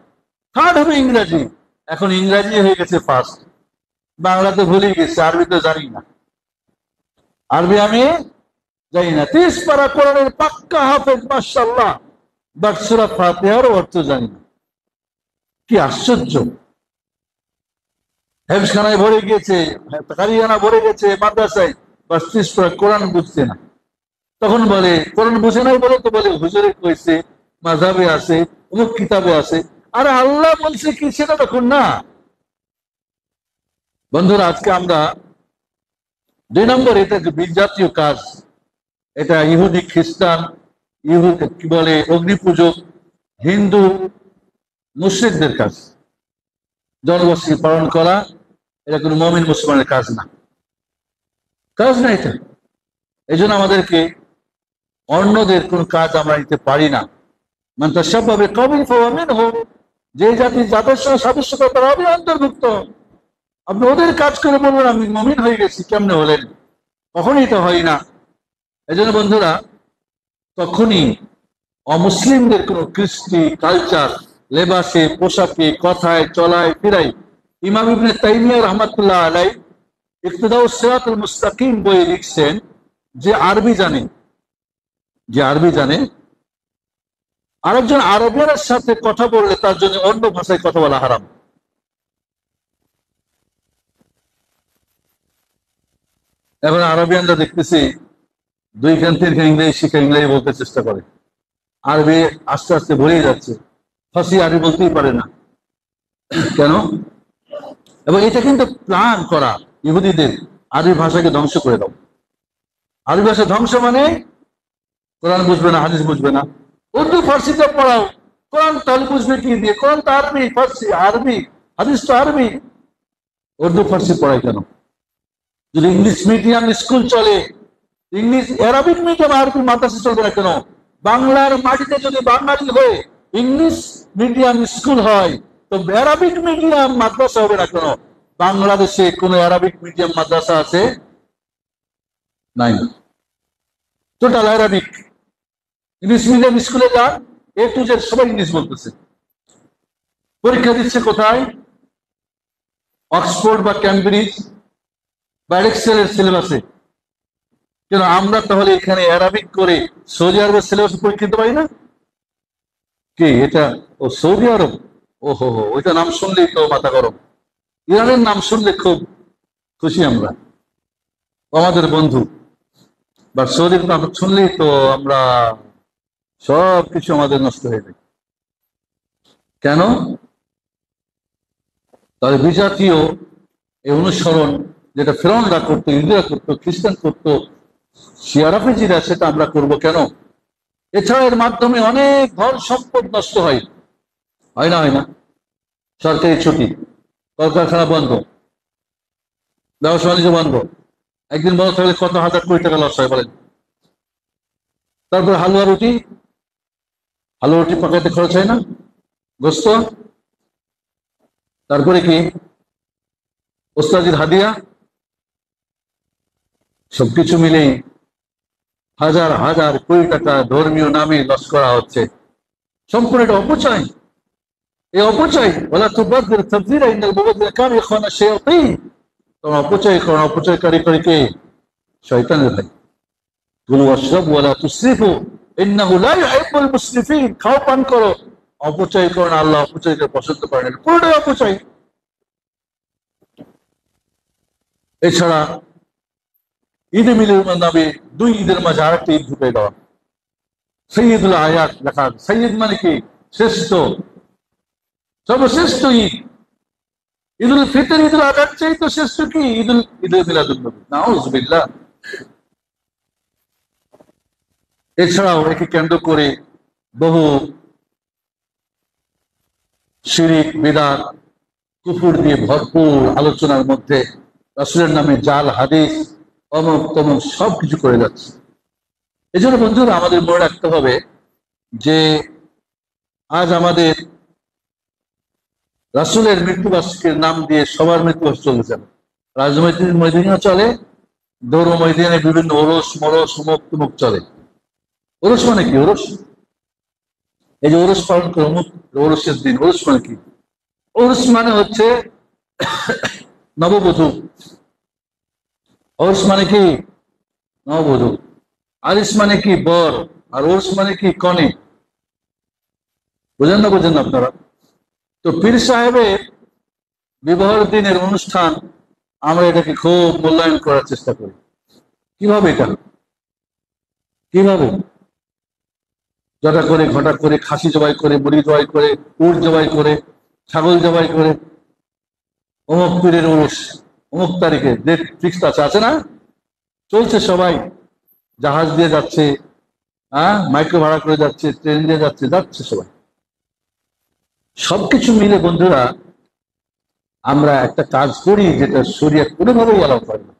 থার্ড হবে ইংরাজি। এখন ইংরাজি হয়ে গেছে ফার্স্ট, বাংলাতে ভুলে গেছে, আরবি তো জানি না। আরবি আমি জানি না। 30 পারা কোরআনের পাক্কা হাফেজ মাশাআল্লাহ, বাট সূরা ফাতিহার অর্থ জানি না। কি আশ্চর্য! হেফজখানায় ভরে গিয়েছে, কারিয়ানা ভরে গেছে মাদ্রাসায়, বাস 30 পারা কোরআন বুঝছে না। তখন বলে কোরআন বুঝে নাই, বলে তো বলে হুজুরে কইছে, মাযহাবে আছে, অমুক কিতাবে আছে। আরে আল্লাহ বলছে কি সেটা তখন না। বন্ধুরা, আজকে আমরা 2 নম্বর, এটা বিজাতীয় কাজ। এটা ইহুদি, খ্রিস্টান, ইহুদি কি বলে অগ্নি পূজক, হিন্দু, মুশরিকদের কাজ। জন্মাষ্টমী পালন করা এটা কোনো মুমিন মুসলমানের কাজ না, কাজ না এটা। এই জন্য আমাদেরকে অন্যদের কোন কাজ আমরা নিতে পারি না। মান তাশাব্বাহা বিকওমিন ফাহুয়া মিনহুম, যে জাতি যাদের সঙ্গে সাদৃশ্যতা তারা হবে অন্তর্ভুক্ত। আপনি ওদের কাজ করে বলবেন আমি মুমিন হয়ে গেছি, কেমনে হলেন? কখনই তো হয় না। এই জন্য বন্ধুরা, তখনই অমুসলিমদের কোন কৃষ্টি, কালচার, লেবাসে, পোশাকে, কথায়, চলায়, ফিরাই। ইমাম ইবনে তাইমিয়া রাহমাতুল্লাহ আলাইহি ইকতিদাউস সিরাতুল মুস্তাকিম বইয়ে লিখছেন, যে আরবি জানে, যে আরবি জানে, আরেকজন আরবিয়ানের সাথে কথা বললে তার জন্য অন্য ভাষায় কথা বলা হারাম। এখন আরবিয়ানরা দেখতেছি 2-3 ইংরেজি শিখে ইংরেজি বলতে চেষ্টা করে, আরবি আস্তে আস্তে ভুলেই যাচ্ছে, ফার্সি আরবি বলতেই পারে না। কেন? এবং এটা কিন্তু প্ল্যান করা, ইহুদিদের আরবি ভাষাকে ধ্বংস করে দাও। আরবি ভাষা ধ্বংস মানে কোরআন বুঝবে না, হাদিস বুঝবে না। উর্দু ফার্সিতে পড়াও, কোরআন তাহলে বুঝবে কি দিয়ে? কোরআন তো আরবি, ফার্সি আরবি, হাদিস তো আরবি, উর্দু ফার্সি পড়ায় কেন? যদি ইংলিশ মিডিয়াম স্কুল চলে, ইংলিশ অ্যারাবিক মিডিয়াম আরবি মাদ্রাসা চলবে না কেন? বাংলার মাটিতে যদি বাঙালি হয়ে ইংলিশ মিডিয়াম স্কুল হয়, তো অ্যারাবিক মিডিয়াম মাদ্রাসা হবে না কেন? বাংলাদেশে কোন অ্যারাবিক মিডিয়াম মাদ্রাসা আছে? নাই, টোটাল অ্যারাবিক। ইংলিশ মিডিয়াম স্কুলে যান, A to Z সবাই ইংলিশ বলতেছে। পরীক্ষা দিচ্ছে কোথায়? অক্সফোর্ড বা ক্যামব্রিজ বা এডেক্সেলের সিলেবাসে। কেন আমরা তাহলে এখানে অ্যারাবিক করে সৌদি আরবের সিলেবাস পরীক্ষা দিতে পারি না? কি এটা? ও সৌদি আরব, ও হো হো, ওইটা নাম শুনলেই তো মাথা গরম। ইরানের নাম শুনলে খুব খুশি আমরা, আমাদের বন্ধু। বা সৌদির নাম শুনলেই তো আমরা সব কিছু আমাদের নষ্ট হয়ে যায়। কেন? তাহলে বিজাতীয় এই অনুসরণ যেটা ফেরাউনরা করতো, ইহুদিরা করতো, খ্রিস্টান করতো, শিয়ারাফিজিরা, সেটা আমরা করব কেন? এছাড়া এর মাধ্যমে অনেক ধন সম্পদ নষ্ট হয়। হয় না? হয় না? সরকারি ছুটি, কলকারখানা বন্ধ, ব্যবসা বাণিজ্য বন্ধ, একদিন বন্ধ থাকলে কত হাজার কোটি টাকা লস হয় বলেন। তারপরে হালুয়া রুটি, হালুয়া রুটি পাকাইতে খরচ হয় না? গোস্ত, তারপরে কি ওস্তাদির হাদিয়া, সবকিছু মিলেই হাজার হাজার কোটি টাকা ধর্মীয় নামে লস করা হচ্ছে। সম্পূর্ণ এটা অপচয়। এই অপচয় ওলা তুবাদদির তাবদীরা ইন্নাল মুবাদদিরিনা কানু ইখওয়ানা শায়াতীন। তোমরা অপচয় করো, অপচয়কারী করে কে? শয়তানের ভাই। কুলু ওয়াশরাবু ওয়ালা তুসরিফু ইন্নাহু লা ইউহিব্বুল মুসরিফিন। খাও, পান করো, অপচয় করো না, আল্লাহ অপচয়কে পছন্দ করেন না। পুরোটাই অপচয়। এছাড়া ঈদে মিলাদুন নবী, দুই ঈদের মাঝে আরেকটা ঈদ ঢুকে দেওয়া, সৈয়দুল আয়াত লেখা। সৈয়দ মানে কি? শ্রেষ্ঠ, সর্বশ্রেষ্ঠ ঈদ। ঈদুল ফিতর, ঈদুল আজহার চাই তো শ্রেষ্ঠ কি? ঈদে মিলাদুন নবী। নাউজুবিল্লাহ। এছাড়াও একে কেন্দ্র করে বহু শিরিক, বিদআত, কুফর দিয়ে ভরপুর আলোচনার মধ্যে রাসূলের নামে জাল হাদিস, অমুক তমুক সবকিছু করে যাচ্ছে। এই জন্য বন্ধুরা, আমাদের মনে রাখতে হবে যে আজ আমাদের রাসূলের মৃত্যুবার্ষিকীর নাম দিয়ে সবার মৃত্যুবার্ষিকী চলে যাবে। রাজনৈতিক ময়দানেও চলে, দৌড় ময়দানে বিভিন্ন ওরস মরস অমুক তমুক চলে। ওরস মানে কি? ওরস, এই যে ওরস পালন করে অমুক ওরসের দিন, ওরস মানে কি? ওরস মানে হচ্ছে নববধূ। ওরস মানে কি? নববধূ। আরিস মানে কি? বর। আর ওরস মানে কি? কনে। বোঝেন না? বোঝেন না আপনারা? তো পীর সাহেবের বিবাহের দিনের অনুষ্ঠান আমরা এটাকে খুব মূল্যায়ন করার চেষ্টা করি। কিভাবে এটা? কিভাবে? জটা করে, ঘটা করে, খাসি জবাই করে, মুরগি জবাই করে, উট জবাই করে, ছাগল জবাই করে, অমুক পীরের উরুস, অমুক তারিখে ডেট ফিক্সড আছে, আছে না? চলছে। সবাই জাহাজ দিয়ে যাচ্ছে, হ্যাঁ, মাইক্রো ভাড়া করে যাচ্ছে, ট্রেন দিয়ে যাচ্ছে, যাচ্ছে সবাই। সবকিছু মিলে বন্ধুরা, আমরা একটা কাজ করি যেটা শরীয়ত কোনোভাবেই অ্যালাউ করে না।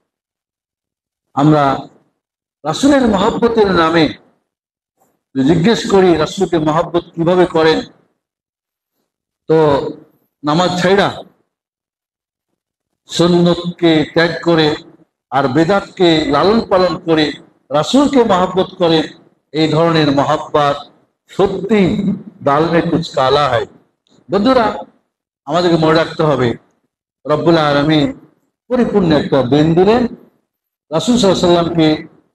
আমরা রাসূলের মহব্বতের নামে জিজ্ঞেস করি রাসূলকে মহব্বত কিভাবে করেন, তো নামাজ ছাইড়া, সুন্নতকে ত্যাগ করে আর বেদাতকে লালন পালন করে রাসূলকে মহব্বত করে, এই ধরনের মহব্বত সত্যি দাল মে কুছ কালা হয়। বন্ধুরা, আমাদেরকে মনে রাখতে হবে রব্বুল আলামিন পরিপূর্ণ একটা দিন দিলেন, রাসূল সাল্লাল্লাহু আলাইহি সাল্লামকে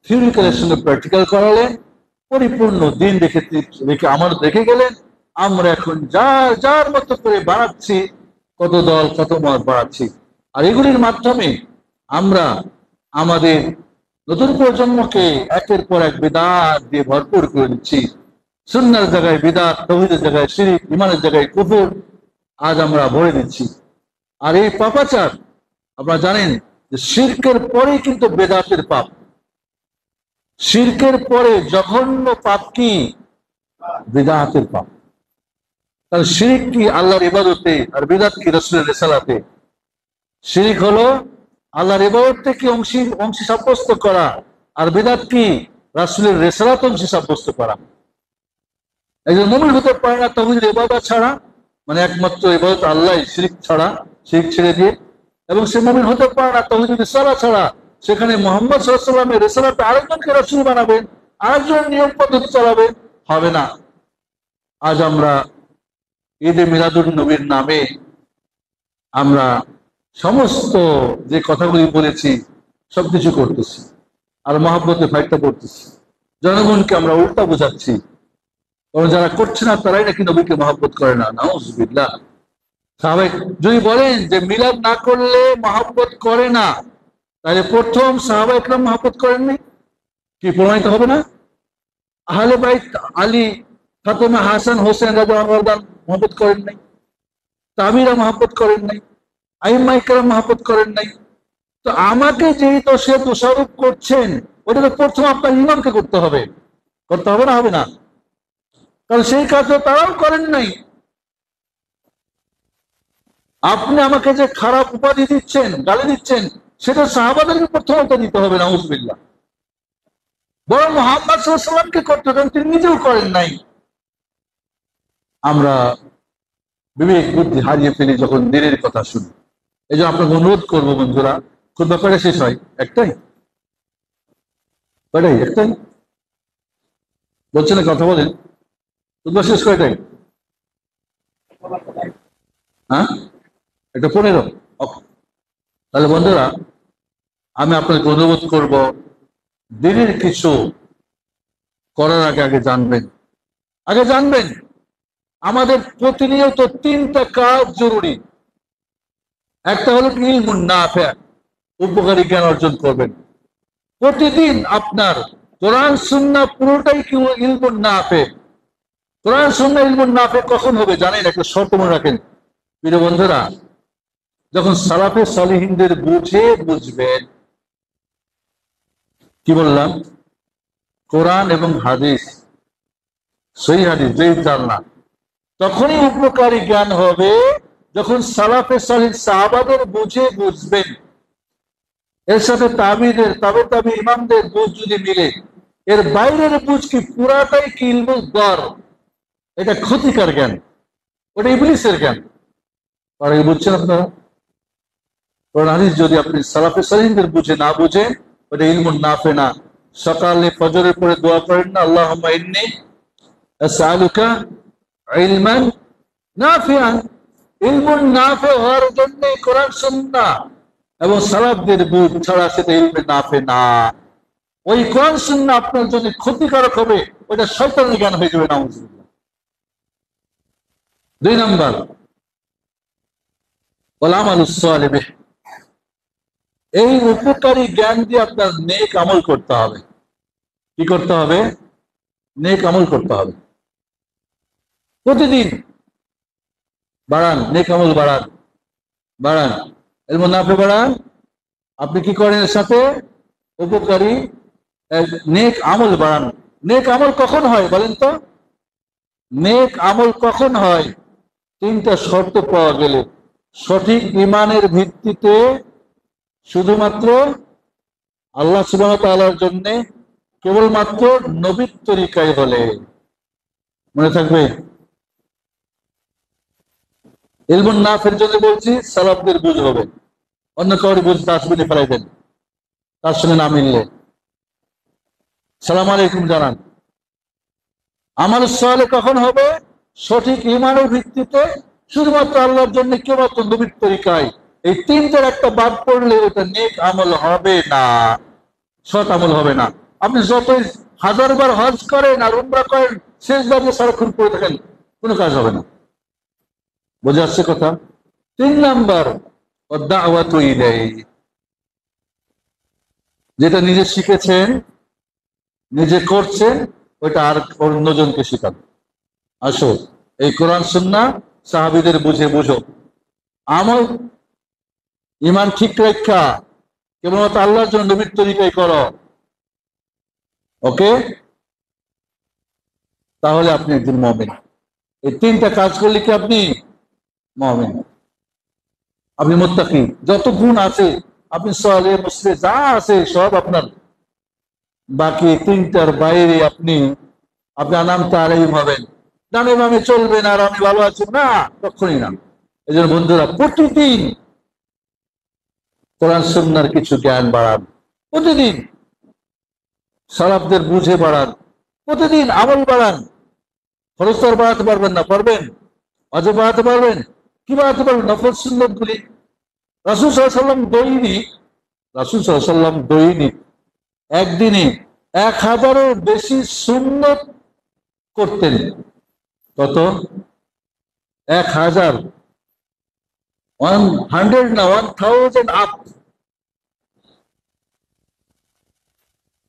থিওরিক্যালের সঙ্গে প্র্যাকটিক্যাল করালেন, পরিপূর্ণ দিন রেখে আমার রেখে গেলেন। আমরা এখন যার যার মতো করে বাড়াচ্ছি, কত দল কত মত বাড়াচ্ছি। আর এগুলির মাধ্যমে আমরা আমাদের নতুন প্রজন্মকে একের পর এক বিদআত দিয়ে ভরপুর করে দিচ্ছি। সুন্নাহর জায়গায় বিদআত, তাওহীদের জায়গায় শিরক, ঈমানের জায়গায় কুফর আজ আমরা ভরে দিচ্ছি। আর এই পাপাচার, আপনারা জানেন যে শিরকের পরেই কিন্তু বেদাতের পাপ। শিরকের পরে জঘন্য পাপ কি? বিদআতের পাপ। তাহলে শিরক কি? আল্লাহর ইবাদতে। আর বিদআত কি? রাসূলের রিসালাতে। শিরক হলো আল্লাহর ইবাদত থেকে অংশী সাব্যস্ত করা, আর বিদআত কি? রাসূলের রিসালাত অংশী সাব্যস্ত করা। একজন মুমিন হতে পারে না তাওহীদের ইবাদত ছাড়া, মানে একমাত্র ইবাদত আল্লাহ, শিরক ছাড়া, শিরক ছেড়ে দিয়ে। এবং সে মুমিন হতে পারে না তাওহীদের রিসালাত ছাড়া, সেখানে মুহাম্মদ সাল্লাল্লাহু আলাইহি ওয়াসাল্লামের রিসালাতে আরেকজনকে রাসূল বানাবেন, আরেকজনের নিয়ম পদ্ধতি চালাবে, হবে না। আজ আমরা ঈদে মিলাদুন নবীর নামে আমরা সমস্ত যে কথাগুলি বলেছি সবকিছু করতেছি, আর মহব্বতে ফাইটটা করতেছি। জনগণকে আমরা উল্টা বোঝাচ্ছি, কারণ যারা করছে না তারাই নাকি নবীকে মহব্বত করে না। নাউজুবিল্লাহ। সাহাবায়ে যদি বলেন যে মিলাদ না করলে মহব্বত করে না, তাহলে প্রথম সাহাবায়ে কেরাম মহব্বত করেননি? কি প্রমাণিত হবে না? আহলে বাইত আলী, ফাতেমা, হাসান, হোসেন রাদিয়াল্লাহু আনহুম মহব্বত করেন নাই, তাবিরা মহব্বত করেন নাই, আইম্মা ইকরাম মহব্বত করেন নাই। তো আমাকে যেই দোষে দোষারোপ করছেন, ওটা তো প্রথম আপনার ইমামকে করতে হবে। করতে হবে না? হবে না? কারণ সেই কাজ তো তারাও করেন নাই। আপনি আমাকে যে খারাপ উপাধি দিচ্ছেন, গালি দিচ্ছেন, সেটা সাহাবাদেরকে প্রথমত দিতে হবে না, নাউযুবিল্লাহ। বরং মুহাম্মদ সাল্লাল্লাহু আলাইহি ওয়াসাল্লামকে করতে হবে, তিনি নিজেও করেন নাই। আমরা বিবেক বুদ্ধি হারিয়ে ফেলি যখন দিনের কথা শুনি। এই জন্য আপনাকে অনুরোধ করবো বন্ধুরা, খুতবা কয়টা শেষ হয়? একটাই? কয়টাই? একটাই? বলছেন না, কথা বলেন। খুতবা শেষ কয়টাই? হ্যাঁ, এটা 15। তাহলে বন্ধুরা, আমি আপনাকে অনুরোধ করব, দিনের কিছু করার আগে আগে জানবেন। আগে জানবেন আমাদের প্রতিনিয়ত 3টা কাজ জরুরি। একটা হলো ইলমুন নাফি, উপকারী জ্ঞান অর্জন করবেন। প্রতিদিন আপনার কোরআন সুন্নাহ পুরোটাই কি ইলমুন নাফি। কোরআন সুন্নাহ ইলমুন নাফি কখন হবে জানেন? একটা শর্ত মনে রাখেন প্রিয় বন্ধুরা, যখন সালাফে সালিহিনদের বুঝে বুঝবেন। কি বললাম? কোরআন এবং হাদিস, সহিহ হাদিস যেই জানলা, তখনই উপকারী জ্ঞান হবে যখন সালাফে সালিহ সাহাবাদের বুঝে বুঝবেন। এর সাথে তাবিদের, তাবে ইমামদের বুঝ যদি মিলে, এর বাইরের বুঝ কি পুরাটাই কি ইলমুল দর, এটা ক্ষতিকর জ্ঞান, ওটা ইবলিসের জ্ঞান। আর এই বুঝছেন আপনারা? কোরআন হাদিস যদি আপনি সালাফে সালিহদের বুঝে না বুঝে, ওটা ইলমুন নাফি না। সকালে ফজরের পরে দোয়া করেন না, আল্লাহুম্মা ইন্নী আসআলুকা ইলমান নাফিআন। ইলমুন নাফি হওয়ার জন্য কোরআন সুন্নাহ এবং সালাফদের বুঝ ছাড়া সেটা ইলমে নাফি না। ওই কোরআন সুন্নাহ আপনার জন্য ক্ষতিকারক হবে, ওইটা শয়তানের জ্ঞান হয়ে যাবে, নাউযুবিল্লাহ। 2 নাম্বার, ওয়াল আমালুস সালিহ বিহি। এই উপকারী জ্ঞান দিয়ে আপনার নেক আমল করতে হবে। কি করতে হবে? নেক আমল করতে হবে। প্রতিদিন বাড়ান, নেক আমল বাড়ান, বাড়ান, ইলমুন নাফি বাড়ান। আপনি কি করেন? এর সাথে উপকারী নেক আমল বাড়ান। নেক আমল কখন হয় বলেন তো? নেক আমল কখন হয়? 3টা শর্ত পাওয়া গেলে। সঠিক ঈমানের ভিত্তিতে, শুধুমাত্র আল্লাহ সুবহানাহু ওয়া তাআলার জন্য, কেবলমাত্র নবীর তরিকায় হলে। মনে থাকবে? ইলমুন নাফির জন্য বলছি, সালাফদের বুঝ হবে। অন্য কাউরি বুঝ ডাস্টবিনে ফেলাই দেন, তার সঙ্গে না মিললে। সালাম আলাইকুম জানান। আমাল সালেহ কখন হবে? সঠিক ঈমানের ভিত্তিতে, শুধুমাত্র আল্লাহর জন্য, কেবলমাত্র নবীর তরিকায়। এই 3টার একটা বাদ পড়লে ওটা নেক আমল হবে না, সৎ আমল হবে না। আপনি যতই 1000বার হজ করেন আর উমরা করেন, শেষবার যে সারাক্ষণ পড়ে থাকেন, কোনো কাজ হবে না। বোঝা যাচ্ছে কথা? 3 নাম্বার, ওয়াদ-দাওয়াতু ইলাইহি। যেটা নিজে শিখেছেন, নিজে করছেন, ওইটা আর অন্যজনকে শেখাবেন। আসো, এই কোরআন সুন্নাহ সাহাবীদের বুঝে বুঝো। আমল ঈমান ঠিক রাখা কেবলমাত্র আল্লাহর জন্য, নবীর তরিকায় করো। ওকে? তাহলে আপনি একজন মুমিন। এই 3টা কাজ করলে কি আপনি মুমিন, আপনি মুত্তাকি। যত গুণ আছে, আপনি সালেহ, মুসলিম যা আছে সব আপনার। বাকি 3টার বাইরে আপনি আপনার নাম তালিম হবেন, ডানে বামে চলবেন আর আমি ভালো আছি না, কখনই না। এই জন্য বন্ধুরা, প্রতিদিন কোরআন সুন্নাহর কিছু জ্ঞান বাড়ান, প্রতিদিন সালাফদের বুঝে বাড়ান, প্রতিদিন আমল বাড়ান। ফরজ তো আর বাড়াতে পারবেন না, পারবেন? ওয়াজিব বাড়াতে পারবেন? কি বাড়াতে পারবেন? নফল সুন্নাতগুলি। রাসূল সাল্লাল্লাহু আলাইহি ওয়াসাল্লাম দৈনিক, রাসূল সাল্লাল্লাহু আলাইহি ওয়াসাল্লাম দৈনিক একদিনে 1000-এর বেশি সুন্নত করতেন। কত? 1000, 100 না, 1000 আপ।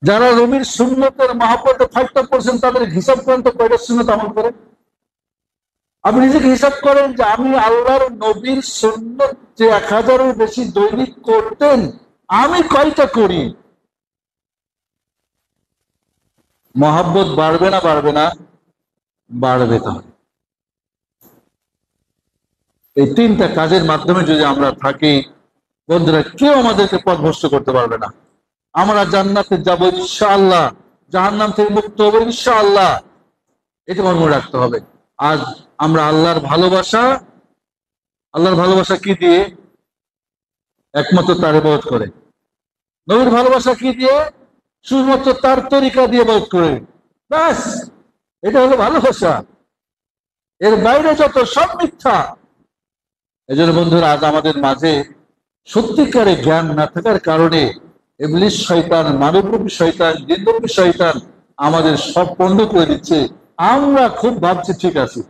যারা নবীর সুন্নতের মহব্বতে ফাইটটা করছেন তাদের হিসাব করেন তো কয়টা সুন্নত আমল করে। আপনি নিজেকে হিসাব করেন যে আমি আল্লাহর নবীর সুন্নত যে 1000-এর বেশি দৈনিক করতেন, আমি কয়টা করি। মহব্বত বাড়বে না বাড়বে না? বাড়বে। তাহলে এই তিনটা কাজের মাধ্যমে যদি আমরা থাকি, বন্ধুরা, কেউ আমাদেরকে পথভ্রষ্ট করতে পারবে না। আমরা জান্নাতে যাবো ইনশাআল্লাহ, জাহান্নাম থেকে মুক্ত হবো ইনশাআল্লাহ। এটা মনে রাখতে হবে। আজ আমরা আল্লাহর ভালোবাসা কি দিয়ে? একমাত্র তার ইবাদত করে। নবীর ভালোবাসা কি দিয়ে? শুধুমাত্র তার তরিকা দিয়ে ইবাদত করে। ব্যাস, এটা হলো ভালোবাসা। এর বাইরে যত সব মিথ্যা। এজন্য বন্ধুরা, আজ আমাদের মাঝে সত্যিকারে জ্ঞান না থাকার কারণে ইবলিস শয়তান, মানবরূপী শয়তান, জিনরূপী শয়তান আমাদের সব পণ্ড করে দিচ্ছে। আমরা খুব ভাবছি ঠিক আছে।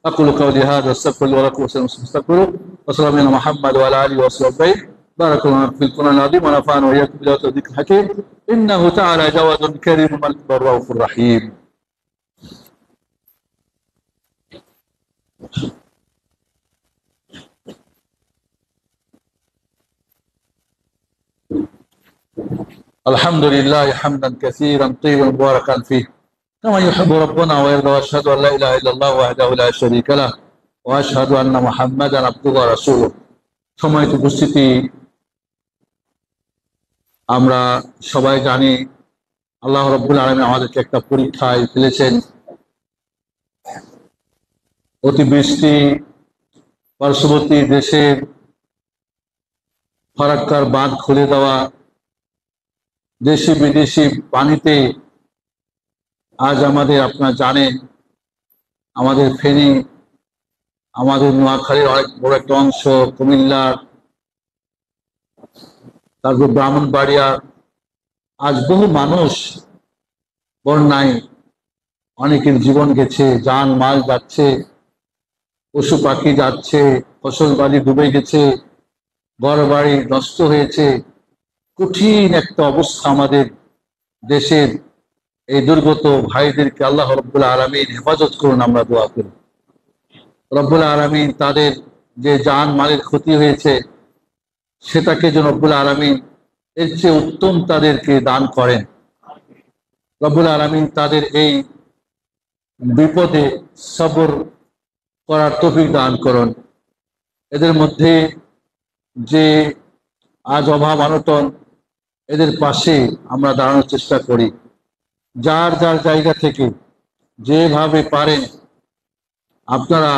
أقول قولي هذا استغفر الله ولكم واستغفروه وصلى الله على محمد وعلى آله وصحبه. بارك الله في القرآن العظيم ونفعنا وإياكم بالآيات والذكر الحكيم. إنه تعالى جواد كريم ملك الرؤوف الرحيم. الحمد لله حمدا كثيرا طيبا مباركا فيه كما يحب ربنا ويرضى. واشهد ان لا اله الا الله وحده لا شريك له واشهد ان محمدا عبده ورسوله. সম্মানিত উপস্থিতি, আমরা সবাই জানি আল্লাহ রাব্বুল আলামিন আমাদেরকে একটা পরীক্ষায় ফেলেছেন। অতিবৃষ্টি, পার্শ্ববর্তী দেশের ফারাক্কার বাঁধ খুলে দেওয়া, দেশি বিদেশি পানিতে আজ আপনারা জানেন আমাদের ফেনী, আমাদের নোয়াখালীর অনেক বড় একটা অংশ, কুমিল্লার, তারপর ব্রাহ্মণবাড়িয়া, আজ বহু মানুষ বন্যায় অনেকের জীবন গেছে, জান মাল যাচ্ছে, পশু পাখি যাচ্ছে, ফসল বাড়ি ডুবে গেছে, ঘর বাড়ি নষ্ট হয়েছে। কঠিন একটা অবস্থা আমাদের দেশের। এই দুর্গত ভাইদেরকে আল্লাহ রব্বুল আলামিন হেফাজত করুন, আমরা দোয়া করি। রব্বুল আলামিন তাদের যে জান মালের ক্ষতি হয়েছে সেটাকে যেন রব্বুল আলামিন এর চেয়ে উত্তম তাদেরকে দান করেন। রব্বুল আলামিন তাদের এই বিপদে সবর করার তৌফিক দান করুন। এদের মধ্যে যে আজ অভাব অনটন, এদের পাশে আমরা দাঁড়ানোর চেষ্টা করি। যার যার জায়গা থেকে যেভাবে পারেন আপনারা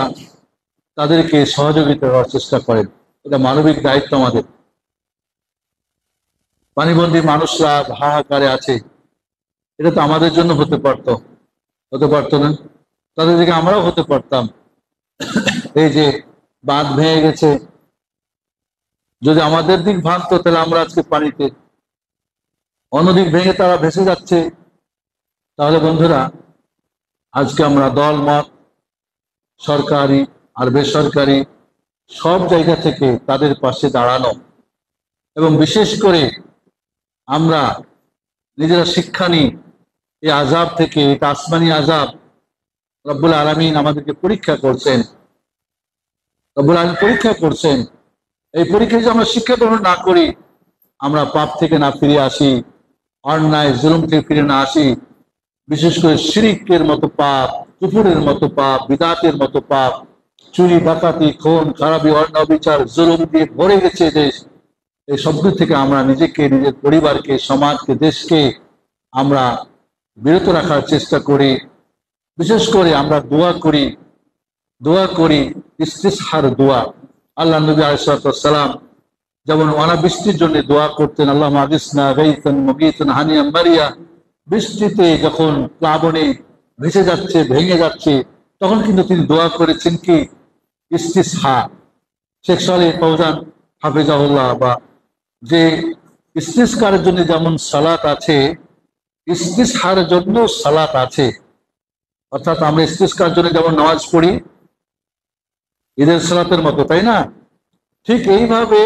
তাদেরকে সহযোগিতা করার চেষ্টা করেন। এটা মানবিক দায়িত্ব আমাদের। পানিবন্দী মানুষরা হাহাকারে আছে, এটা তো আমাদের জন্য হতে পারতো না? তাদের দিকে আমরাও হতে পারতাম। এই যে বাঁধ ভেঙে গেছে, যদি আমাদের দিক ভাঙতো তাহলে আমরা আজকে পানিতে, অন্যদিক ভেঙে তারা ভেসে যাচ্ছে। তাহলে বন্ধুরা, আজকে আমরা দল মত, সরকারি আর বেসরকারি সব জায়গা থেকে তাদের পাশে দাঁড়ানো, এবং বিশেষ করে আমরা নিজেরা শিক্ষা নিই এই আযাব থেকে, এই আসমানি আযাব। রব্বুল আলামিন আমাদেরকে পরীক্ষা করছেন, রব্বুল আলামিন পরীক্ষা করছেন। এই পরীক্ষা যদি আমরা শিক্ষা গ্রহণ না করি, আমরা পাপ থেকে না ফিরে আসি, অন্যায় জুলুম থেকে ফিরে না আসি, বিশেষ করে শিরকের মতো পাপ, কুফরের মতো পাপ, বিদআতের মতো পাপ, চুরি ডাকাতি খুন খারাপি অন্যায় বিচার জুলুম দিয়ে ভরে গেছে দেশ। এই সবগুলো থেকে আমরা নিজেকে, নিজের পরিবারকে, সমাজকে, দেশকে আমরা বিরত রাখার চেষ্টা করি। বিশেষ করে আমরা দোয়া করি ইস্তিসহার দোয়া। আল্লাহ নবী আলাইহিস সালাম যেমন অনাবৃষ্টির জন্য দোয়া করতেন, আল্লাহুম্মা আগিসনা গাইসান মুগীসান হানিয়াম মারিয়া। বৃষ্টিতে যখন প্লাবনে ভেসে যাচ্ছে, ভেঙে যাচ্ছে, তখন কিন্তু তিনি দোয়া করেছেন কি? ইস্তিসহা। শেখ সালেহ ফৌজান হাফিজাহুল্লাহ, বা যে ইস্তিসকারের জন্য যেমন সালাত আছে, ইস্তিসহার জন্য সালাত আছে। অর্থাৎ আমরা ইস্তিসকার জন্য যেমন নামাজ পড়ি ঈদের সালাতের মতো, তাই না? ঠিক এইভাবে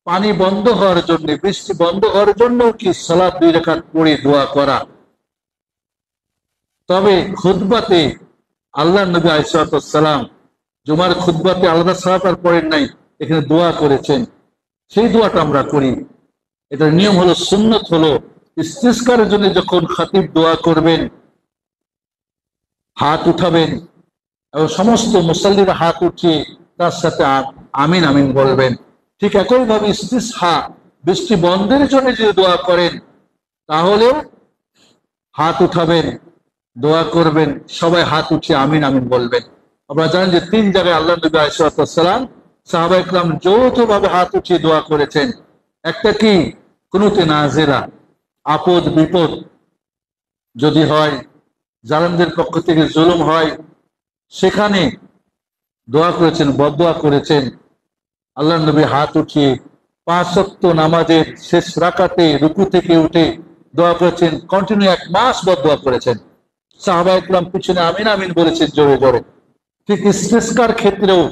পানি বন্ধ হওয়ার জন্য, বৃষ্টি বন্ধ হওয়ার জন্য কি সালাত 2 রাকাত পড়ে দোয়া করা। তবে খুতবাতে আল্লাহর নবী আলাইহিস সালাম জুমার খুতবাতে আলাদা সালাত আর পড়েন নাই, এখানে দোয়া করেছেন, সেই দোয়াটা আমরা করি। এটার নিয়ম হলো, সুন্নত হলো, ইস্তিসকারের জন্য যখন খতিব দোয়া করবেন হাত উঠাবেন এবং সমস্ত মুসাল্লিরা হাত উঠিয়ে তার সাথে আমিন আমিন বলবেন। ঠিক একইভাবে ইস্তিসহা বৃষ্টি বন্ধের জন্য যদি দোয়া করেন তাহলে হাত উঠাবেন, দোয়া করবেন, সবাই হাত উঠিয়ে আমিন আমিন বলবেন। আপনারা জানেন যে 3 জায়গায় আল্লাহ নবী আলাইহিস সালাম সাহাবায়ে কেরাম যৌথভাবে হাত উঠিয়ে দোয়া করেছেন। একটা কি কুনুতে নাজিলা, আপদ বিপদ যদি হয়, জালেমদের পক্ষ থেকে জুলুম হয়, সেখানে দোয়া করেছেন, বদদোয়া করেছেন। আল্লাহ নবী হাত উঠিয়ে 5 ওয়াক্ত নামাজের শেষ রাকাতে রুকু থেকে উঠে দোয়া করেছেন, কন্টিনিউ 1 মাস বদদোয়া করেছেন। সাহাবায়ে কেরাম পিছনে আমিন আমিন বলেছেন জোরে জোরে। ঠিক ইস্তিসকার ক্ষেত্রেও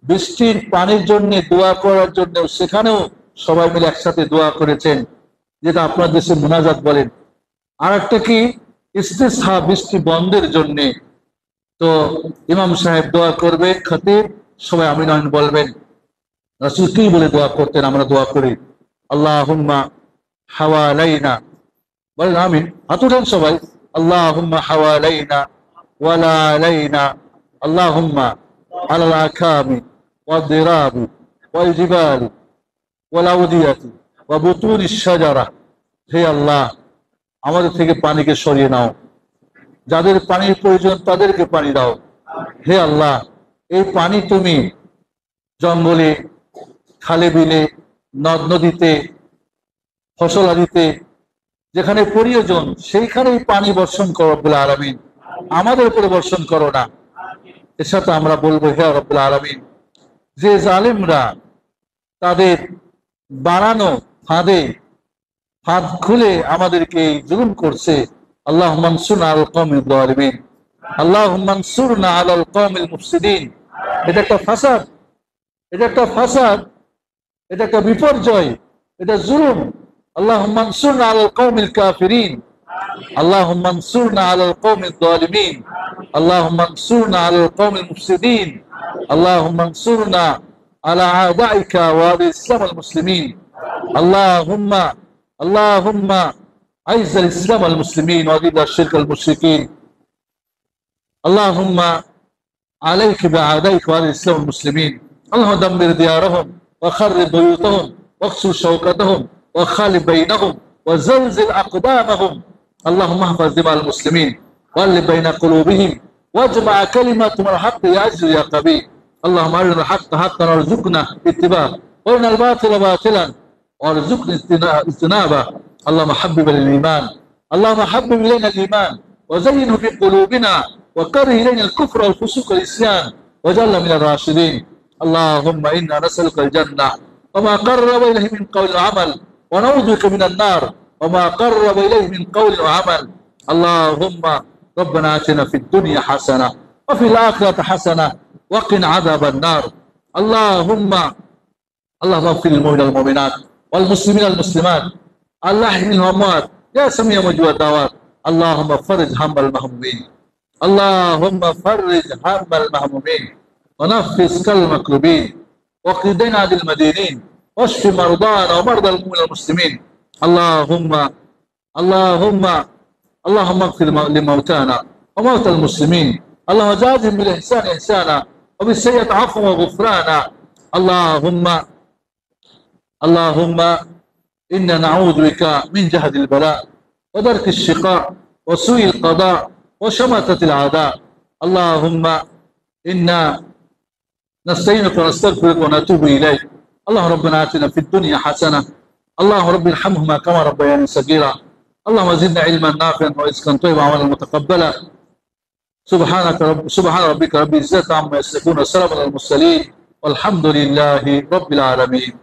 বৃষ্টির পানির জন্য দোয়া করার জন্য সেখানেও সবাই মিলে একসাথে দোয়া করেছেন, যেটা আপনার দেশে মুনাজাত বলেন। আর একটা কি ইস্তিসহা বৃষ্টি বন্ধের জন্য, তো ইমাম সাহেব দোয়া করবে, খতিব সবাই আমিন আমিন বলবেন। রাসূল কি বলে দোয়া করতেন, আমরা দোয়া করি, আল্লাহুম্মা হাওয়ালাইনা, বলেন আমিন, হাত উঠান সবাই, আল্লাহুম্মা হাওয়ালাইনা ওয়ালা আলাইনা, আল্লাহুম্মা আলাল আকামি ওয়াদ-দিরাবি ওয়াল-জিবালি ওয়াল-আওদিয়াতি ওয়া বুতুনিশ শাজারা। হে আল্লাহ, আমাদের থেকে পানিকে সরিয়ে নাও, যাদের পানির প্রয়োজন তাদেরকে পানি দাও। হে আল্লাহ, এই পানি তুমি জঙ্গলে, খালে বিলে, নদ নদীতে, ফসলাদিতে যেখানে প্রয়োজন সেইখানেই পানি বর্ষণ করো রব্বুল আলামিন, আমাদের উপরে বর্ষণ করো না। এর সাথে আমরা বলবো, হে রব্বুল আলামিন, যে জালেমরা তাদের বানানো ফাঁদ খুলে আমাদেরকে জুলুম করছে, আল্লাহুম্মা আনসুরনা আলাল কওমিল যালিমিন, আল্লাহুম্মা আনসুরনা আলাল কওমিল মুফসিদিন। এটা একটা ফাসাদ, এটা একটা ফাসাদ, এটা একটা বিপর্যয়, এটা জুলুম। আল্লাহুম্মা আনসুরনা আলাল কওমিল কাফিরিন, আল্লাহুম্মা আনসুরনা আলাল কওমিল যালিমিন, আল্লাহুম্মা আনসুরনা আলাল কওমিল মুফসিদিন, আল্লাহুম্মা আনসুরনা আলা আদাইকা ওয়া আল ইসলাম আল মুসলিমিন, আল্লাহুম্মা আল্লাহুম্মা আইজ আল ইসলাম আল মুসলিমিন ওয়া আযিল আশ-শিরক আল মুশরিকিন, আল্লাহুম্মা আলাইকা বিআদাইকা ওয়া আল ইসলাম আল মুসলিমিন, আল্লাহুম্মা দাম্মির দিয়ারহুম ওয়া খাররিব বুয়ুতাহুম ওয়াকসুর শাওকাতাহুম ওয়া খালিব বাইনাহুম ওয়া জালজিল আকদামাহুম, আল্লাহুম্মা ইহফাজ দিমাল মুসলিমিন ওয়া আলিফ বাইনা কুলুবিহিম ওয়াজমা কালিমাতুহুম আল হক ইয়া আজিজ ইয়া কবি, আল্লাহুম্মা আরিনাল হাক্কা হাক্কান ওয়ারযুকনা ইত্তিবা ওয়া আরিনাল বাতিলা বাতিলান وارزقنا اجتنابه. اللهم حبب الايمان، اللهم حبب الينا الايمان وزينه في قلوبنا وكره الينا الكفر والفسوق والعصيان واجعلنا من الراشدين. اللهم انا نسالك الجنه وما قرب اليه من قول وعمل، ونعوذ بك من النار وما قرب اليه من قول وعمل. اللهم ربنا اتنا في الدنيا حسنه وفي الاخره حسنه وقنا عذاب النار. اللهم اغفر للمؤمنين والمؤمنات والمسلمين والمسلمات الأحياء منهم والأموات يا سميع مجيب الدعوات. اللهم فرج هم المهمومين، اللهم فرج هم المهمومين ونفس كالمكروبين واقض دين عن المدينين واشف مرضانا ومرضى المؤمنين والمسلمين. اللهم اغفر لموتانا وموتى المسلمين، اللهم جازهم بالإحسان إحسانا وبالسيئة عفوا وغفرانا. اللهم إنا نعوذ بك من جهد البلاء ودرك الشقاء وسوء القضاء وشماتة الأعداء. اللهم إنا نستعينك ونستغفرك ونتوب إليك. اللهم ربنا آتنا في الدنيا حسنة، اللهم رب ارحمهما كما ربياني صغيرا. اللهم زدنا علما نافعا ورزقا طيبا وعملا متقبلا. سبحان ربك رب العزة عما يصفون وسلام على المرسلين والحمد لله رب العالمين.